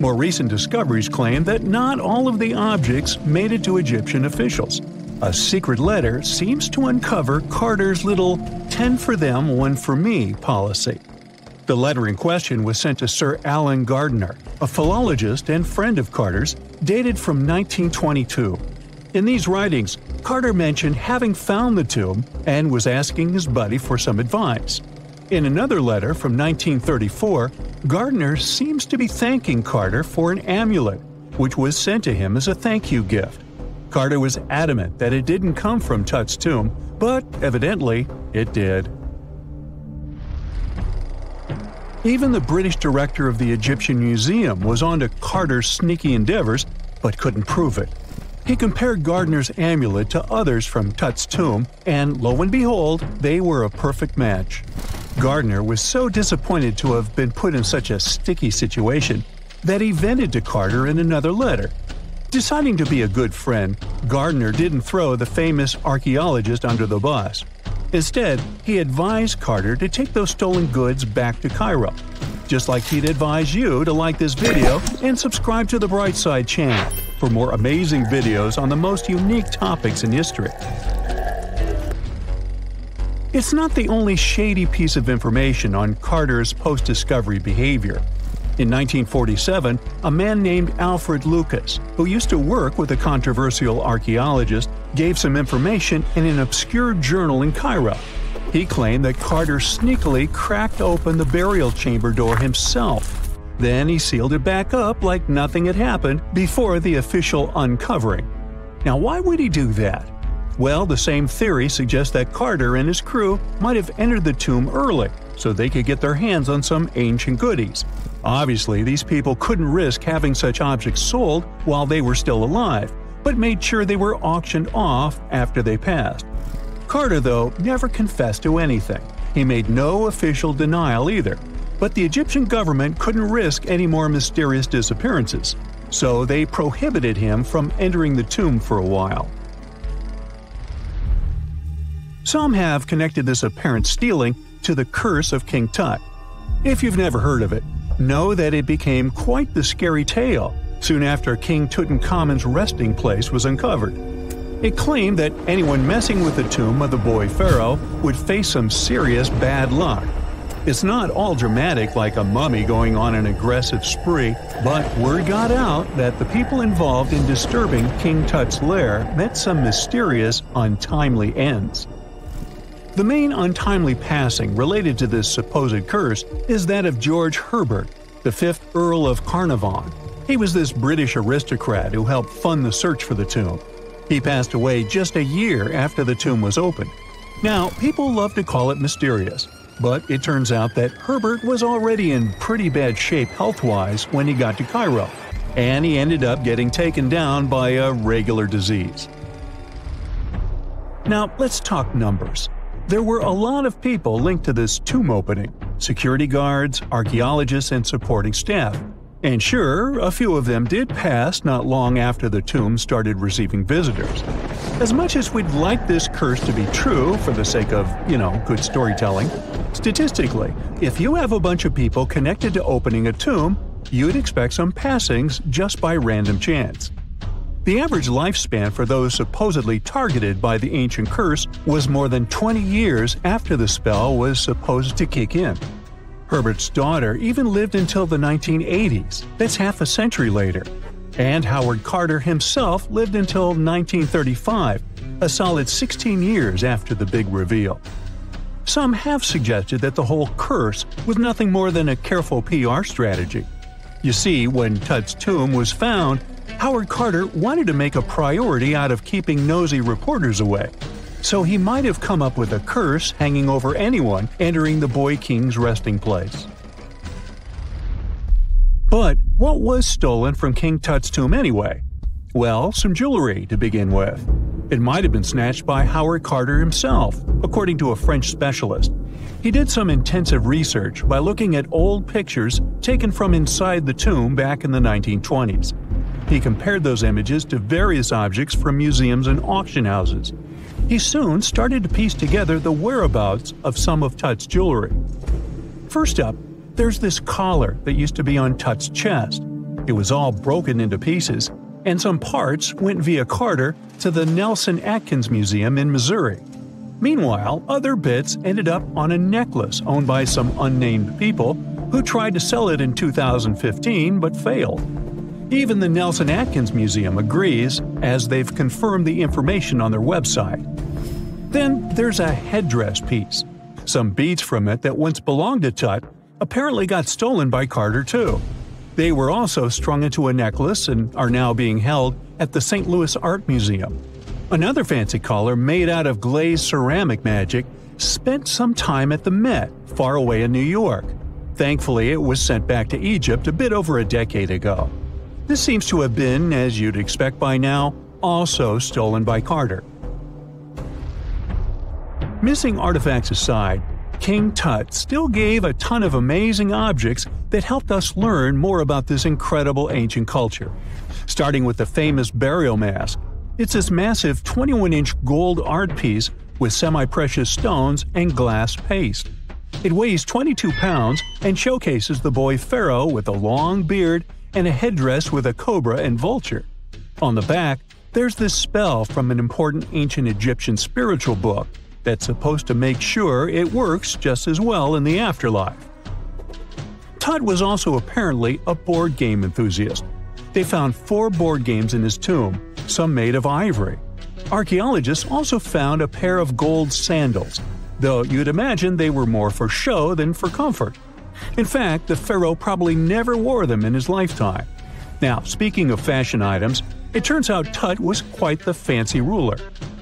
More recent discoveries claim that not all of the objects made it to Egyptian officials. A secret letter seems to uncover Carter's little 10 for them, 1 for me policy. The letter in question was sent to Sir Alan Gardiner, a philologist and friend of Carter's, dated from 1922. In these writings, Carter mentioned having found the tomb and was asking his buddy for some advice. In another letter from 1934, Gardiner seems to be thanking Carter for an amulet, which was sent to him as a thank you gift. Carter was adamant that it didn't come from Tut's tomb, but evidently it did. Even the British director of the Egyptian Museum was onto Carter's sneaky endeavors, but couldn't prove it. He compared Gardiner's amulet to others from Tut's tomb, and lo and behold, they were a perfect match. Gardiner was so disappointed to have been put in such a sticky situation that he vented to Carter in another letter. Deciding to be a good friend, Gardiner didn't throw the famous archaeologist under the bus. Instead, he advised Carter to take those stolen goods back to Cairo, just like he'd advise you to like this video and subscribe to the Brightside channel for more amazing videos on the most unique topics in history. It's not the only shady piece of information on Carter's post-discovery behavior. In 1947, a man named Alfred Lucas, who used to work with a controversial archaeologist, gave some information in an obscure journal in Cairo. He claimed that Carter sneakily cracked open the burial chamber door himself. Then he sealed it back up like nothing had happened before the official uncovering. Now, why would he do that? Well, the same theory suggests that Carter and his crew might have entered the tomb early so they could get their hands on some ancient goodies. Obviously, these people couldn't risk having such objects sold while they were still alive, but made sure they were auctioned off after they passed. Carter, though, never confessed to anything. He made no official denial either, but the Egyptian government couldn't risk any more mysterious disappearances, so they prohibited him from entering the tomb for a while. Some have connected this apparent stealing to the curse of King Tut. If you've never heard of it, know that it became quite the scary tale soon after King Tutankhamun's resting place was uncovered. It claimed that anyone messing with the tomb of the boy pharaoh would face some serious bad luck. It's not all dramatic like a mummy going on an aggressive spree, but word got out that the people involved in disturbing King Tut's lair met some mysterious, untimely ends. The main untimely passing related to this supposed curse is that of George Herbert, the 5th Earl of Carnarvon. He was this British aristocrat who helped fund the search for the tomb. He passed away just a year after the tomb was opened. Now, people love to call it mysterious, but it turns out that Herbert was already in pretty bad shape health-wise when he got to Cairo, and he ended up getting taken down by a regular disease. Now, let's talk numbers. There were a lot of people linked to this tomb opening – security guards, archaeologists, and supporting staff. And sure, a few of them did pass not long after the tomb started receiving visitors. As much as we'd like this curse to be true for the sake of, good storytelling, statistically, if you have a bunch of people connected to opening a tomb, you'd expect some passings just by random chance. The average lifespan for those supposedly targeted by the ancient curse was more than 20 years after the spell was supposed to kick in. Herbert's daughter even lived until the 1980s, that's half a century later. And Howard Carter himself lived until 1935, a solid 16 years after the big reveal. Some have suggested that the whole curse was nothing more than a careful PR strategy. You see, when Tut's tomb was found, Howard Carter wanted to make a priority out of keeping nosy reporters away, so he might have come up with a curse hanging over anyone entering the boy king's resting place. But what was stolen from King Tut's tomb anyway? Well, some jewelry to begin with. It might have been snatched by Howard Carter himself, according to a French specialist. He did some intensive research by looking at old pictures taken from inside the tomb back in the 1920s. He compared those images to various objects from museums and auction houses. He soon started to piece together the whereabouts of some of Tut's jewelry. First up, there's this collar that used to be on Tut's chest. It was all broken into pieces, and some parts went via Carter to the Nelson Atkins Museum in Missouri. Meanwhile, other bits ended up on a necklace owned by some unnamed people who tried to sell it in 2015 but failed. Even the Nelson Atkins Museum agrees, as they've confirmed the information on their website. Then there's a headdress piece. Some beads from it that once belonged to Tut apparently got stolen by Carter too. They were also strung into a necklace and are now being held at the St. Louis Art Museum. Another fancy collar made out of glazed ceramic magic spent some time at the Met, far away in New York. Thankfully, it was sent back to Egypt a bit over a decade ago. This seems to have been, as you'd expect by now, also stolen by Carter. Missing artifacts aside, King Tut still gave a ton of amazing objects that helped us learn more about this incredible ancient culture. Starting with the famous burial mask. It's this massive 21-inch gold art piece with semi-precious stones and glass paste. It weighs 22 pounds and showcases the boy pharaoh with a long beard and a headdress with a cobra and vulture. On the back, there's this spell from an important ancient Egyptian spiritual book that's supposed to make sure it works just as well in the afterlife. Tut was also apparently a board game enthusiast. They found 4 board games in his tomb, some made of ivory. Archaeologists also found a pair of gold sandals, though you'd imagine they were more for show than for comfort. In fact, the pharaoh probably never wore them in his lifetime. Now, speaking of fashion items, it turns out Tut was quite the fancy ruler.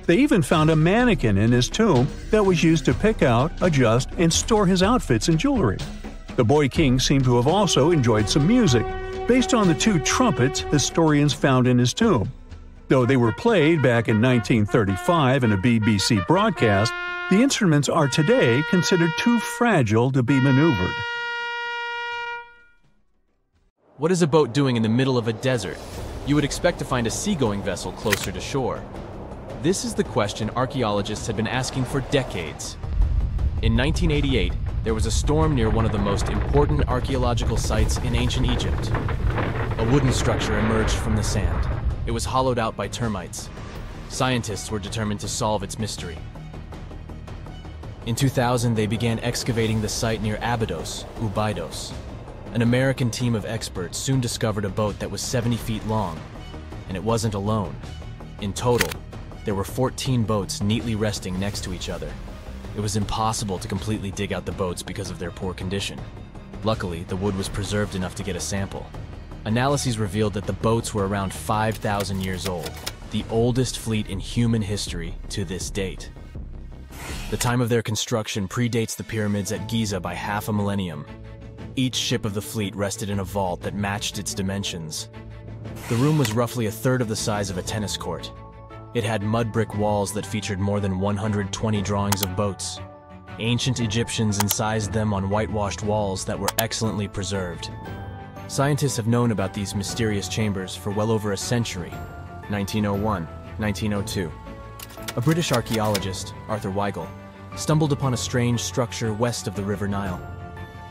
They even found a mannequin in his tomb that was used to pick out, adjust, and store his outfits and jewelry. The boy king seemed to have also enjoyed some music, based on the 2 trumpets historians found in his tomb. Though they were played back in 1935 in a BBC broadcast, the instruments are today considered too fragile to be maneuvered. What is a boat doing in the middle of a desert? You would expect to find a seagoing vessel closer to shore. This is the question archaeologists had been asking for decades. In 1988, there was a storm near one of the most important archaeological sites in ancient Egypt. A wooden structure emerged from the sand. It was hollowed out by termites. Scientists were determined to solve its mystery. In 2000, they began excavating the site near Abydos, Ubidos. An American team of experts soon discovered a boat that was 70 feet long, and it wasn't alone. In total, there were 14 boats neatly resting next to each other. It was impossible to completely dig out the boats because of their poor condition. Luckily, the wood was preserved enough to get a sample. Analyses revealed that the boats were around 5,000 years old, the oldest fleet in human history to this date. The time of their construction predates the pyramids at Giza by half a millennium. Each ship of the fleet rested in a vault that matched its dimensions. The room was roughly a third of the size of a tennis court. It had mud brick walls that featured more than 120 drawings of boats. Ancient Egyptians incised them on whitewashed walls that were excellently preserved. Scientists have known about these mysterious chambers for well over a century. 1901, 1902. A British archaeologist, Arthur Weigel, stumbled upon a strange structure west of the River Nile.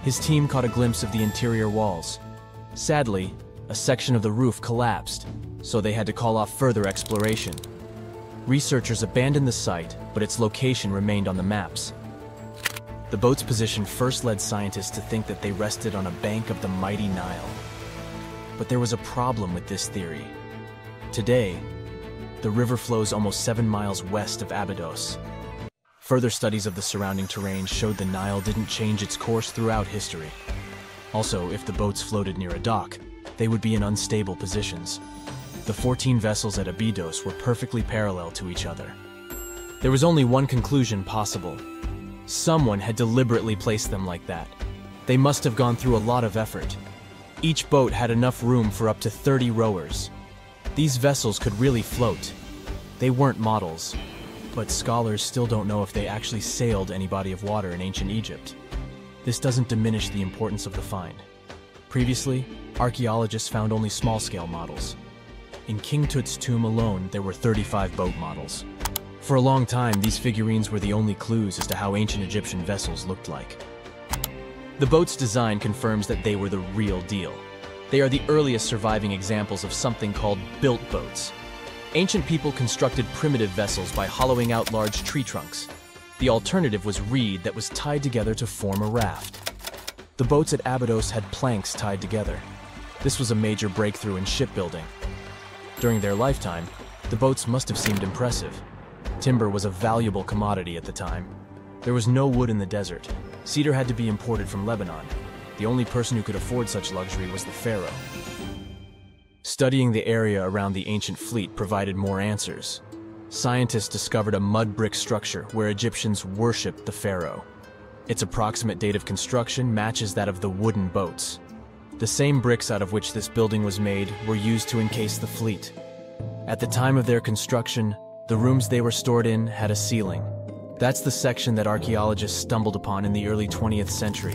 His team caught a glimpse of the interior walls. Sadly, a section of the roof collapsed, so they had to call off further exploration. Researchers abandoned the site, but its location remained on the maps. The boat's position first led scientists to think that they rested on a bank of the mighty Nile. But there was a problem with this theory. Today, the river flows almost 7 miles west of Abydos. Further studies of the surrounding terrain showed the Nile didn't change its course throughout history. Also, if the boats floated near a dock, they would be in unstable positions. The 14 vessels at Abydos were perfectly parallel to each other. There was only one conclusion possible. Someone had deliberately placed them like that. They must have gone through a lot of effort. Each boat had enough room for up to 30 rowers. These vessels could really float. They weren't models, but scholars still don't know if they actually sailed any body of water in ancient Egypt. This doesn't diminish the importance of the find. Previously, archaeologists found only small-scale models. In King Tut's tomb alone, there were 35 boat models. For a long time, these figurines were the only clues as to how ancient Egyptian vessels looked like. The boat's design confirms that they were the real deal. They are the earliest surviving examples of something called built boats. Ancient people constructed primitive vessels by hollowing out large tree trunks. The alternative was reed that was tied together to form a raft. The boats at Abydos had planks tied together. This was a major breakthrough in shipbuilding. During their lifetime, the boats must have seemed impressive. Timber was a valuable commodity at the time. There was no wood in the desert. Cedar had to be imported from Lebanon. The only person who could afford such luxury was the pharaoh. Studying the area around the ancient fleet provided more answers. Scientists discovered a mud brick structure where Egyptians worshipped the pharaoh. Its approximate date of construction matches that of the wooden boats. The same bricks out of which this building was made were used to encase the fleet. At the time of their construction, the rooms they were stored in had a ceiling. That's the section that archaeologists stumbled upon in the early 20th century.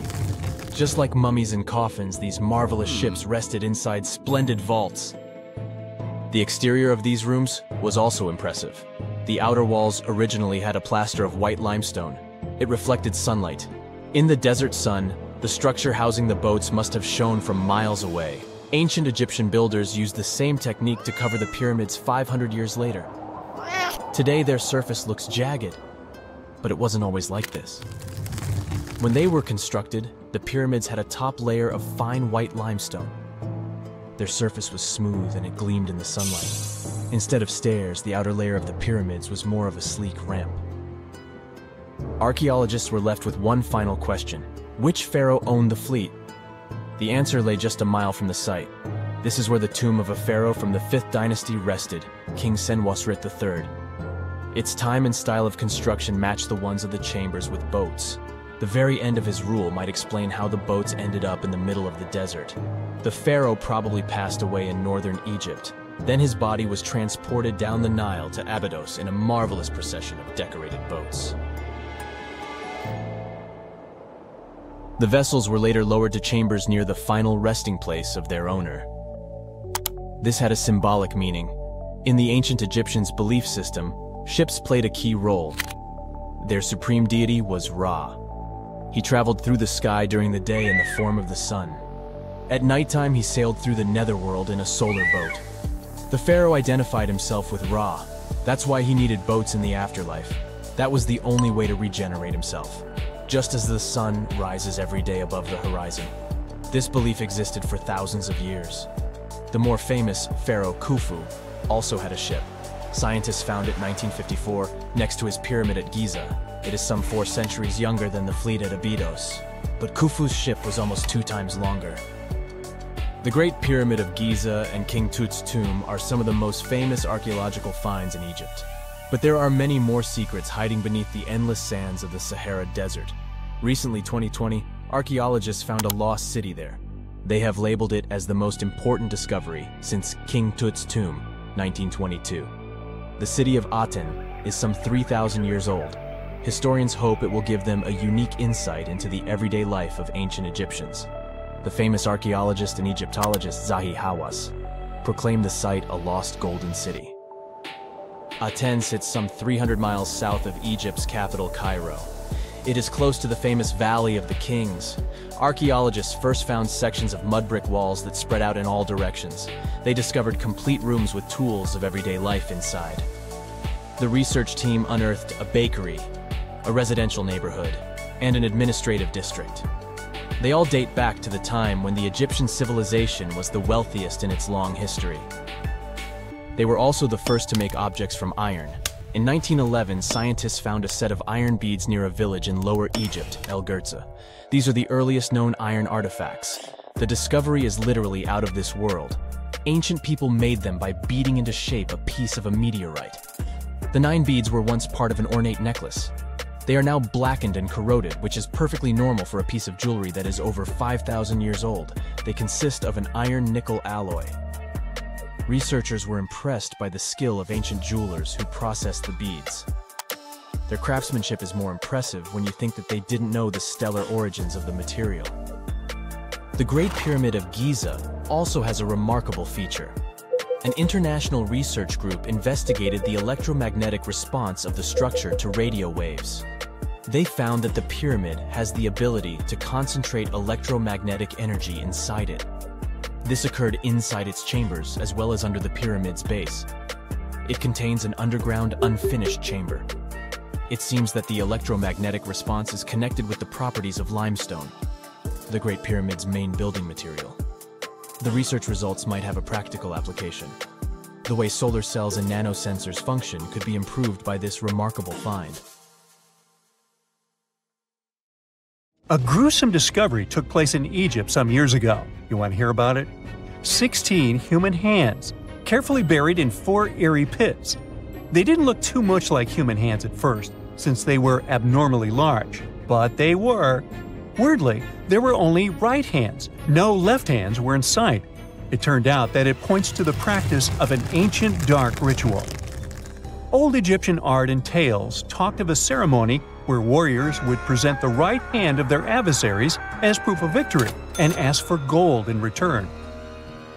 Just like mummies and coffins, these marvelous ships rested inside splendid vaults. The exterior of these rooms was also impressive. The outer walls originally had a plaster of white limestone. It reflected sunlight. In the desert sun, the structure housing the boats must have shone from miles away. Ancient Egyptian builders used the same technique to cover the pyramids 500 years later. Today, their surface looks jagged, but it wasn't always like this. When they were constructed, the pyramids had a top layer of fine white limestone. Their surface was smooth and it gleamed in the sunlight. Instead of stairs, the outer layer of the pyramids was more of a sleek ramp. Archaeologists were left with one final question. Which pharaoh owned the fleet? The answer lay just a mile from the site. This is where the tomb of a pharaoh from the 5th dynasty rested, King Senwosret III. Its time and style of construction matched the ones of the chambers with boats. The very end of his rule might explain how the boats ended up in the middle of the desert. The pharaoh probably passed away in northern Egypt. Then his body was transported down the Nile to Abydos in a marvelous procession of decorated boats. The vessels were later lowered to chambers near the final resting place of their owner. This had a symbolic meaning. In the ancient Egyptians' belief system, ships played a key role. Their supreme deity was Ra. He traveled through the sky during the day in the form of the sun. At nighttime, he sailed through the netherworld in a solar boat. The pharaoh identified himself with Ra. That's why he needed boats in the afterlife. That was the only way to regenerate himself. Just as the sun rises every day above the horizon. This belief existed for thousands of years. The more famous Pharaoh Khufu also had a ship. Scientists found it in 1954 next to his pyramid at Giza. It is some 4 centuries younger than the fleet at Abydos, but Khufu's ship was almost 2 times longer. The Great Pyramid of Giza and King Tut's tomb are some of the most famous archaeological finds in Egypt. But there are many more secrets hiding beneath the endless sands of the Sahara Desert. Recently, 2020, archaeologists found a lost city there. They have labeled it as the most important discovery since King Tut's tomb, 1922. The city of Aten is some 3,000 years old. Historians hope it will give them a unique insight into the everyday life of ancient Egyptians. The famous archaeologist and Egyptologist Zahi Hawass proclaimed the site a lost golden city. Aten sits some 300 miles south of Egypt's capital, Cairo. It is close to the famous Valley of the Kings. Archaeologists first found sections of mud brick walls that spread out in all directions. They discovered complete rooms with tools of everyday life inside. The research team unearthed a bakery, a residential neighborhood, and an administrative district. They all date back to the time when the Egyptian civilization was the wealthiest in its long history. They were also the first to make objects from iron. In 1911, scientists found a set of iron beads near a village in Lower Egypt, El Girza. These are the earliest known iron artifacts. The discovery is literally out of this world. Ancient people made them by beating into shape a piece of a meteorite. The 9 beads were once part of an ornate necklace. They are now blackened and corroded, which is perfectly normal for a piece of jewelry that is over 5,000 years old. They consist of an iron-nickel alloy. Researchers were impressed by the skill of ancient jewelers who processed the beads. Their craftsmanship is more impressive when you think that they didn't know the stellar origins of the material. The Great Pyramid of Giza also has a remarkable feature. An international research group investigated the electromagnetic response of the structure to radio waves. They found that the pyramid has the ability to concentrate electromagnetic energy inside it. This occurred inside its chambers as well as under the pyramid's base. It contains an underground, unfinished chamber. It seems that the electromagnetic response is connected with the properties of limestone, the Great Pyramid's main building material. The research results might have a practical application. The way solar cells and nanosensors function could be improved by this remarkable find. A gruesome discovery took place in Egypt some years ago. You want to hear about it? 16 human hands, carefully buried in 4 eerie pits. They didn't look too much like human hands at first, since they were abnormally large, but they were. Weirdly, there were only right hands. No left hands were in sight. It turned out that it points to the practice of an ancient dark ritual. Old Egyptian art and tales talked of a ceremony where warriors would present the right hand of their adversaries as proof of victory and ask for gold in return.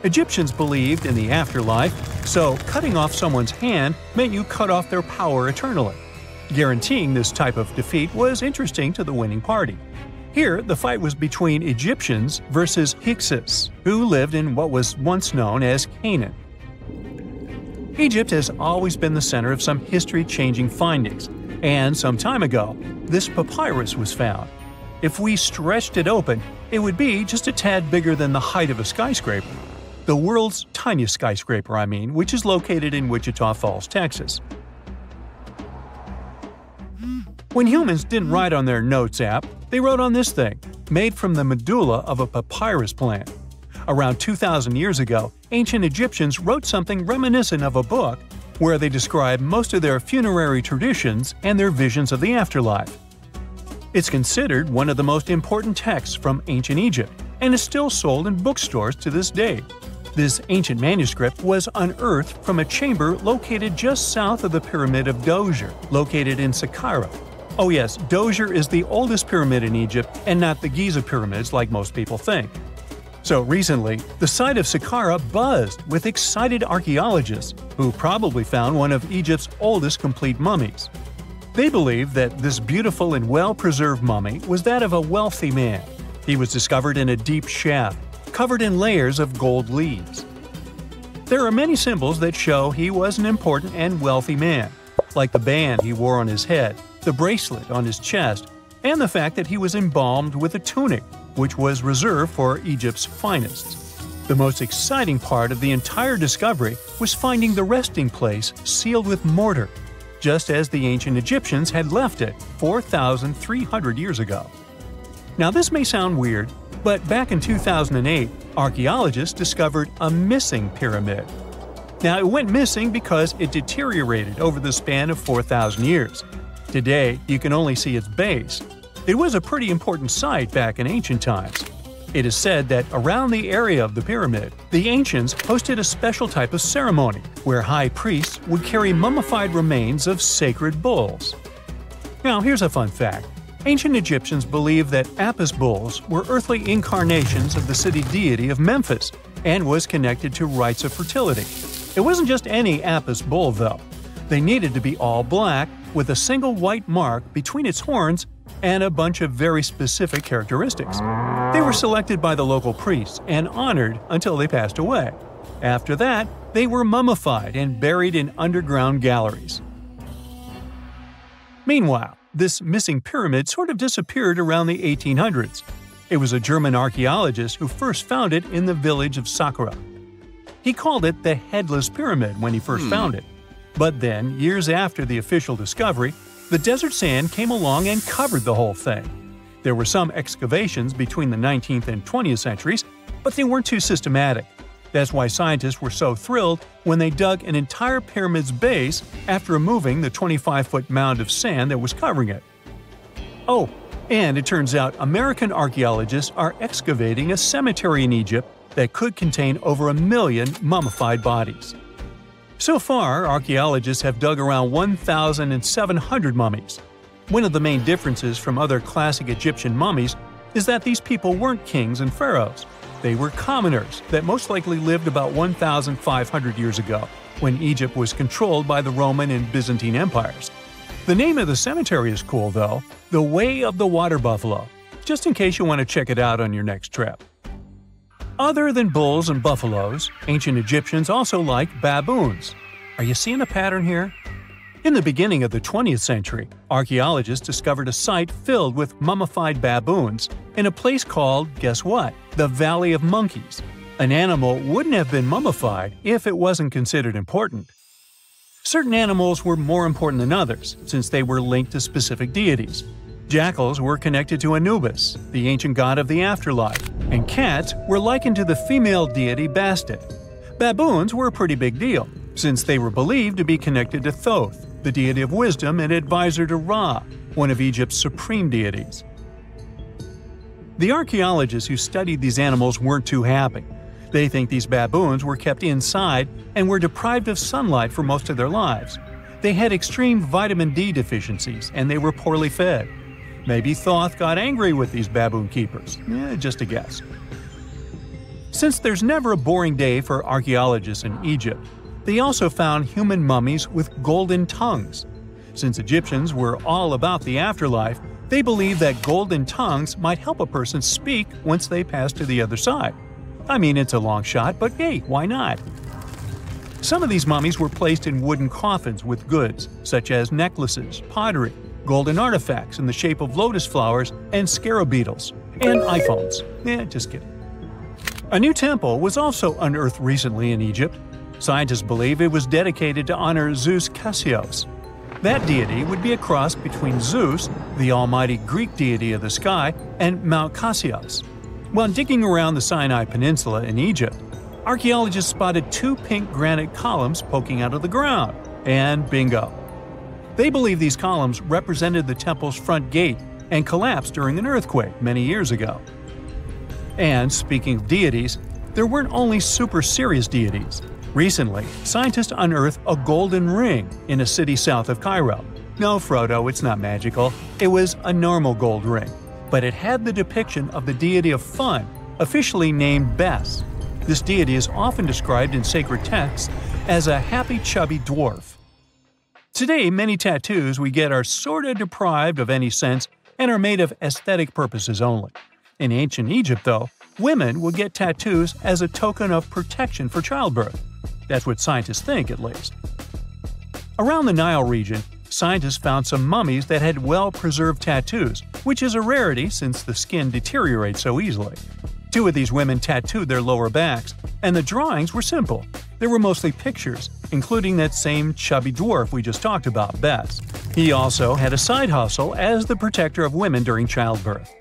Egyptians believed in the afterlife, so cutting off someone's hand meant you cut off their power eternally. Guaranteeing this type of defeat was interesting to the winning party. Here, the fight was between Egyptians versus Hyksos, who lived in what was once known as Canaan. Egypt has always been the center of some history-changing findings, and some time ago, this papyrus was found. If we stretched it open, it would be just a tad bigger than the height of a skyscraper. The world's tiniest skyscraper, which is located in Wichita Falls, Texas. When humans didn't write on their notes app, they wrote on this thing, made from the medulla of a papyrus plant. Around 2,000 years ago, ancient Egyptians wrote something reminiscent of a book where they describe most of their funerary traditions and their visions of the afterlife. It's considered one of the most important texts from ancient Egypt and is still sold in bookstores to this day. This ancient manuscript was unearthed from a chamber located just south of the Pyramid of Djoser, located in Saqqara. Oh yes, Djoser is the oldest pyramid in Egypt and not the Giza pyramids like most people think. So recently, the site of Saqqara buzzed with excited archaeologists who probably found one of Egypt's oldest complete mummies. They believe that this beautiful and well-preserved mummy was that of a wealthy man. He was discovered in a deep shaft, covered in layers of gold leaves. There are many symbols that show he was an important and wealthy man, like the band he wore on his head, the bracelet on his chest, and the fact that he was embalmed with a tunic, which was reserved for Egypt's finest. The most exciting part of the entire discovery was finding the resting place sealed with mortar, just as the ancient Egyptians had left it 4,300 years ago. Now this may sound weird, but back in 2008, archaeologists discovered a missing pyramid. Now it went missing because it deteriorated over the span of 4,000 years. Today, you can only see its base. It was a pretty important site back in ancient times. It is said that around the area of the pyramid, the ancients hosted a special type of ceremony where high priests would carry mummified remains of sacred bulls. Now here's a fun fact. Ancient Egyptians believed that Apis bulls were earthly incarnations of the city deity of Memphis and was connected to rites of fertility. It wasn't just any Apis bull though. They needed to be all black with a single white mark between its horns and a bunch of very specific characteristics. They were selected by the local priests and honored until they passed away. After that, they were mummified and buried in underground galleries. Meanwhile, this missing pyramid sort of disappeared around the 1800s. It was a German archaeologist who first found it in the village of Saqqara. He called it the Headless Pyramid when he first found it. But then, years after the official discovery, the desert sand came along and covered the whole thing. There were some excavations between the 19th and 20th centuries, but they weren't too systematic. That's why scientists were so thrilled when they dug an entire pyramid's base after removing the 25-foot mound of sand that was covering it. Oh, and it turns out American archaeologists are excavating a cemetery in Egypt that could contain over 1 million mummified bodies. So far, archaeologists have dug around 1,700 mummies. One of the main differences from other classic Egyptian mummies is that these people weren't kings and pharaohs. They were commoners that most likely lived about 1,500 years ago, when Egypt was controlled by the Roman and Byzantine empires. The name of the cemetery is cool though, the Way of the Water Buffalo, just in case you want to check it out on your next trip. Other than bulls and buffaloes, ancient Egyptians also liked baboons. Are you seeing a pattern here? In the beginning of the 20th century, archaeologists discovered a site filled with mummified baboons in a place called, guess what, the Valley of Monkeys. An animal wouldn't have been mummified if it wasn't considered important. Certain animals were more important than others, since they were linked to specific deities. Jackals were connected to Anubis, the ancient god of the afterlife, and cats were likened to the female deity Bastet. Baboons were a pretty big deal, since they were believed to be connected to Thoth, the deity of wisdom and advisor to Ra, one of Egypt's supreme deities. The archaeologists who studied these animals weren't too happy. They think these baboons were kept inside and were deprived of sunlight for most of their lives. They had extreme vitamin D deficiencies and they were poorly fed. Maybe Thoth got angry with these baboon keepers. Just a guess. Since there's never a boring day for archaeologists in Egypt, they also found human mummies with golden tongues. Since Egyptians were all about the afterlife, they believed that golden tongues might help a person speak once they pass to the other side. I mean, it's a long shot, but hey, why not? Some of these mummies were placed in wooden coffins with goods, such as necklaces, pottery, golden artifacts in the shape of lotus flowers and scarab beetles, and iPhones. Just kidding. A new temple was also unearthed recently in Egypt. Scientists believe it was dedicated to honor Zeus Cassios. That deity would be a cross between Zeus, the almighty Greek deity of the sky, and Mount Cassios. While digging around the Sinai Peninsula in Egypt, archaeologists spotted 2 pink granite columns poking out of the ground, and bingo! They believe these columns represented the temple's front gate and collapsed during an earthquake many years ago. And speaking of deities, there weren't only super serious deities. Recently, scientists unearthed a golden ring in a city south of Cairo. No, Frodo, it's not magical. It was a normal gold ring, but it had the depiction of the deity of fun, officially named Bes. This deity is often described in sacred texts as a happy chubby dwarf. Today, many tattoos we get are sorta deprived of any sense and are made of aesthetic purposes only. In ancient Egypt, though, women would get tattoos as a token of protection for childbirth. That's what scientists think, at least. Around the Nile region, scientists found some mummies that had well-preserved tattoos, which is a rarity since the skin deteriorates so easily. 2 of these women tattooed their lower backs, and the drawings were simple. They were mostly pictures, including that same chubby dwarf we just talked about, Bes. He also had a side hustle as the protector of women during childbirth.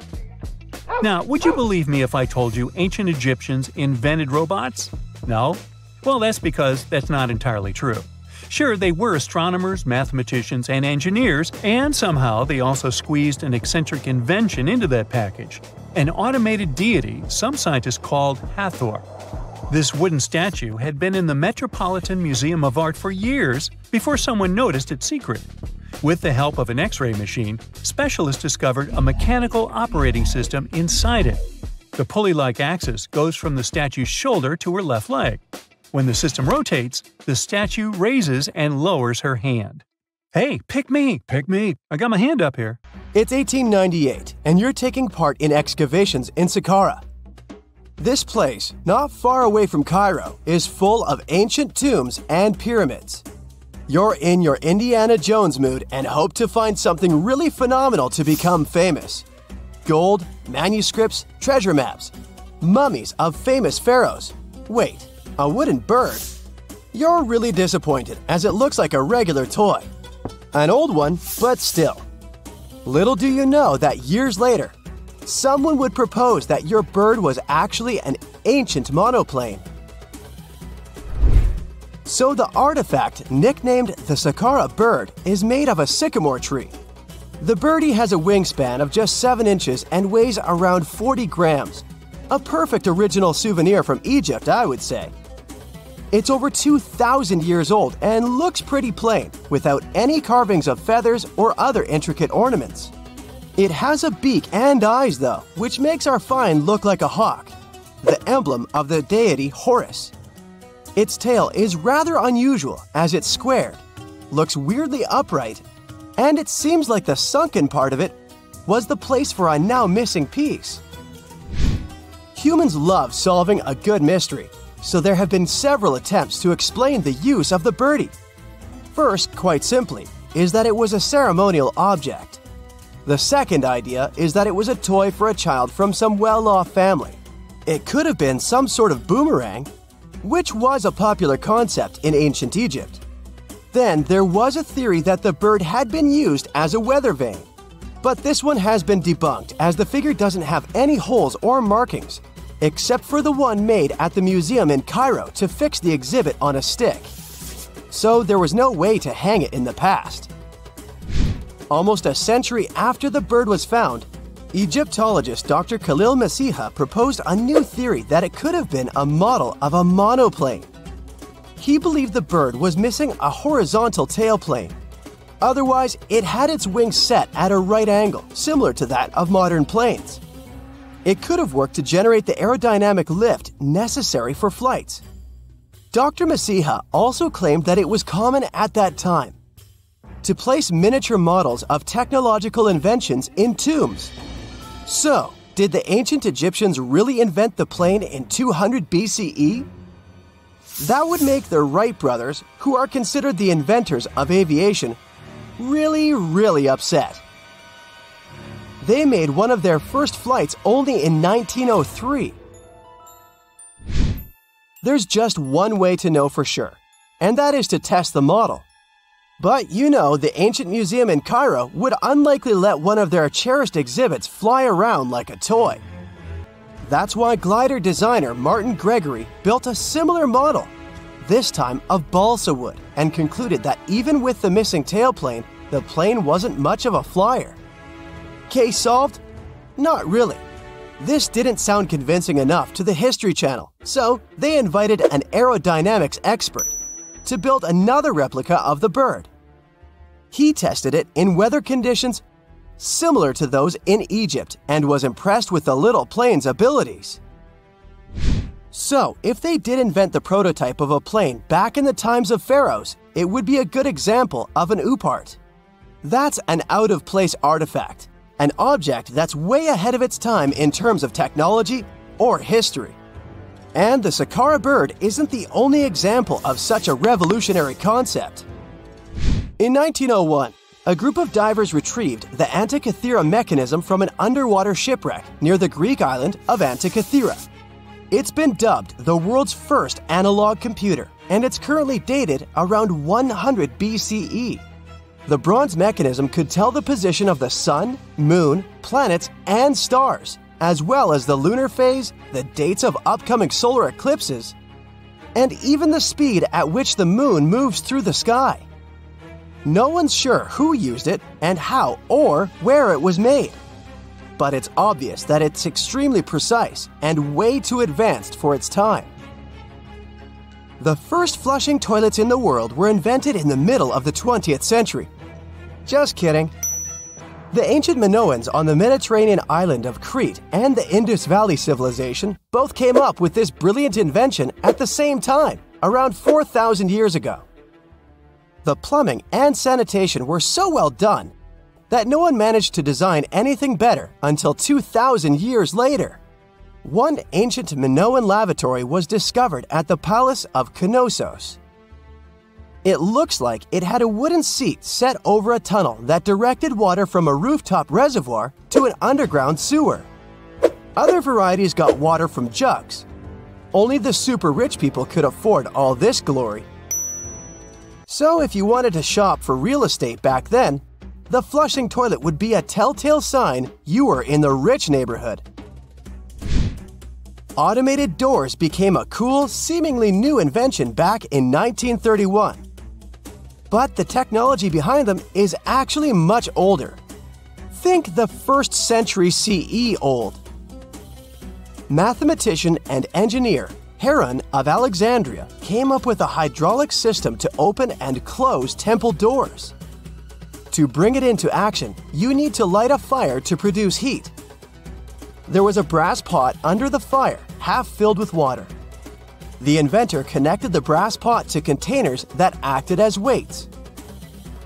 Now, would you believe me if I told you ancient Egyptians invented robots? No? Well, that's because that's not entirely true. Sure, they were astronomers, mathematicians, and engineers, and somehow they also squeezed an eccentric invention into that package – an automated deity some scientists called Hathor. This wooden statue had been in the Metropolitan Museum of Art for years before someone noticed its secret. With the help of an X-ray machine, specialists discovered a mechanical operating system inside it. The pulley-like axis goes from the statue's shoulder to her left leg. When the system rotates, the statue raises and lowers her hand. Hey, pick me! Pick me! I got my hand up here. It's 1898, and you're taking part in excavations in Saqqara. This place, not far away from Cairo, is full of ancient tombs and pyramids. You're in your Indiana Jones mood and hope to find something really phenomenal to become famous. Gold, manuscripts, treasure maps, mummies of famous pharaohs. Wait, a wooden bird? You're really disappointed as it looks like a regular toy. An old one, but still. Little do you know that years later, someone would propose that your bird was actually an ancient monoplane. So the artifact, nicknamed the Saqqara bird, is made of a sycamore tree. The birdie has a wingspan of just 7 inches and weighs around 40 grams. A perfect original souvenir from Egypt, I would say. It's over 2,000 years old and looks pretty plain, without any carvings of feathers or other intricate ornaments. It has a beak and eyes, though, which makes our find look like a hawk, the emblem of the deity Horus. Its tail is rather unusual as it's squared, looks weirdly upright, and it seems like the sunken part of it was the place for a now missing piece. Humans love solving a good mystery, so there have been several attempts to explain the use of the birdie. First, quite simply, is that it was a ceremonial object. The second idea is that it was a toy for a child from some well-off family. It could have been some sort of boomerang, which was a popular concept in ancient Egypt. Then there was a theory that the bird had been used as a weather vane. But this one has been debunked as the figure doesn't have any holes or markings, except for the one made at the museum in Cairo to fix the exhibit on a stick. So there was no way to hang it in the past. Almost a century after the bird was found, Egyptologist Dr. Khalil Masiha proposed a new theory that it could have been a model of a monoplane. He believed the bird was missing a horizontal tailplane. Otherwise, it had its wings set at a right angle, similar to that of modern planes. It could have worked to generate the aerodynamic lift necessary for flights. Dr. Masiha also claimed that it was common at that time to place miniature models of technological inventions in tombs. So, did the ancient Egyptians really invent the plane in 200 BCE? That would make the Wright brothers, who are considered the inventors of aviation, really upset. They made one of their first flights only in 1903. There's just one way to know for sure, and that is to test the model. But you know, the ancient museum in Cairo would unlikely let one of their cherished exhibits fly around like a toy. That's why glider designer Martin Gregory built a similar model, this time of balsa wood, and concluded that even with the missing tailplane, the plane wasn't much of a flyer. Case solved? Not really. This didn't sound convincing enough to the History Channel, so they invited an aerodynamics expert to build another replica of the bird. He tested it in weather conditions similar to those in Egypt and was impressed with the little plane's abilities. So, if they did invent the prototype of a plane back in the times of pharaohs, it would be a good example of an oupart. That's an out-of-place artifact, an object that's way ahead of its time in terms of technology or history. And the Saqqara bird isn't the only example of such a revolutionary concept. In 1901, a group of divers retrieved the Antikythera mechanism from an underwater shipwreck near the Greek island of Antikythera. It's been dubbed the world's first analog computer, and it's currently dated around 100 BCE. The bronze mechanism could tell the position of the sun, moon, planets, and stars, as well as the lunar phase, the dates of upcoming solar eclipses, and even the speed at which the moon moves through the sky. No one's sure who used it and how or where it was made. But it's obvious that it's extremely precise and way too advanced for its time. The first flushing toilets in the world were invented in the middle of the 20th century. Just kidding. The ancient Minoans on the Mediterranean island of Crete and the Indus Valley civilization both came up with this brilliant invention at the same time, around 4,000 years ago. The plumbing and sanitation were so well done that no one managed to design anything better until 2,000 years later. One ancient Minoan lavatory was discovered at the Palace of Knossos. It looks like it had a wooden seat set over a tunnel that directed water from a rooftop reservoir to an underground sewer. Other varieties got water from jugs. Only the super rich people could afford all this glory. So if you wanted to shop for real estate back then, the flushing toilet would be a telltale sign you were in the rich neighborhood. Automated doors became a cool, seemingly new invention back in 1931. But the technology behind them is actually much older. Think the 1st century CE old. Mathematician and engineer Heron of Alexandria came up with a hydraulic system to open and close temple doors. To bring it into action, you need to light a fire to produce heat. There was a brass pot under the fire, half filled with water. The inventor connected the brass pot to containers that acted as weights.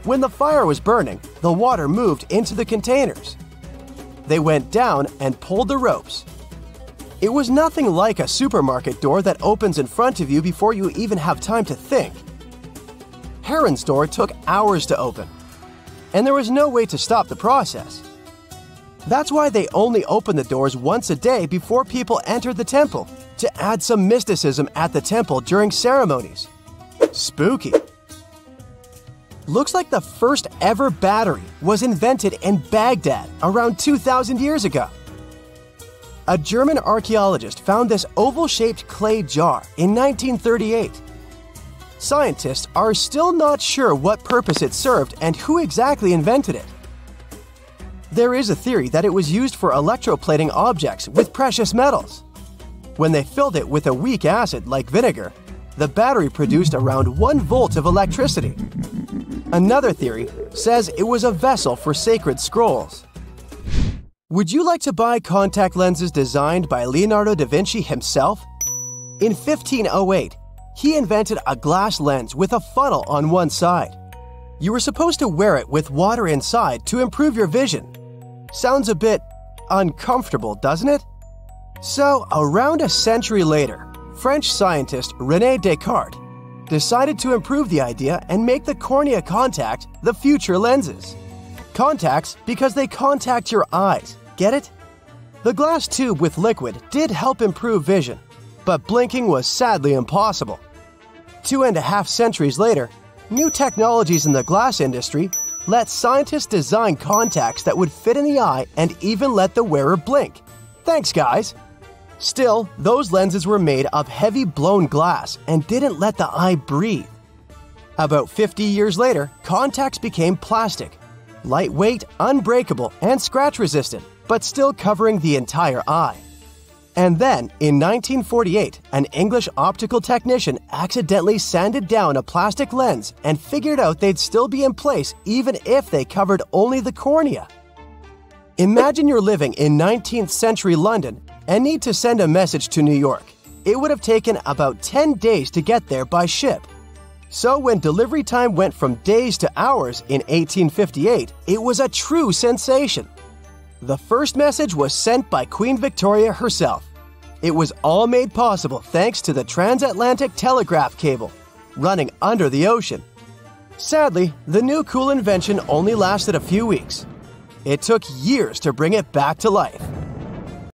When the fire was burning, the water moved into the containers. They went down and pulled the ropes. It was nothing like a supermarket door that opens in front of you before you even have time to think. Heron's door took hours to open, and there was no way to stop the process. That's why they only opened the doors once a day before people entered the temple, to add some mysticism at the temple during ceremonies. Spooky. Looks like the first ever battery was invented in Baghdad around 2,000 years ago. A German archaeologist found this oval-shaped clay jar in 1938. Scientists are still not sure what purpose it served and who exactly invented it. There is a theory that it was used for electroplating objects with precious metals. When they filled it with a weak acid like vinegar, the battery produced around 1 volt of electricity. Another theory says it was a vessel for sacred scrolls. Would you like to buy contact lenses designed by Leonardo da Vinci himself? In 1508, he invented a glass lens with a funnel on one side. You were supposed to wear it with water inside to improve your vision. Sounds a bit uncomfortable, doesn't it? So, around a century later, French scientist René Descartes decided to improve the idea and make the cornea contact the future lenses. Contacts because they contact your eyes, get it? The glass tube with liquid did help improve vision, but blinking was sadly impossible. 2.5 centuries later, new technologies in the glass industry let scientists design contacts that would fit in the eye and even let the wearer blink. Thanks, guys! Still, those lenses were made of heavy blown glass and didn't let the eye breathe. About 50 years later, contacts became plastic, lightweight, unbreakable, and scratch-resistant, but still covering the entire eye. And then, in 1948, an English optical technician accidentally sanded down a plastic lens and figured out they'd still be in place even if they covered only the cornea. Imagine you're living in 19th century London and need to send a message to New York. It would have taken about 10 days to get there by ship. So when delivery time went from days to hours in 1858, it was a true sensation. The first message was sent by Queen Victoria herself. It was all made possible thanks to the transatlantic telegraph cable, running under the ocean. Sadly, the new cool invention only lasted a few weeks. It took years to bring it back to life.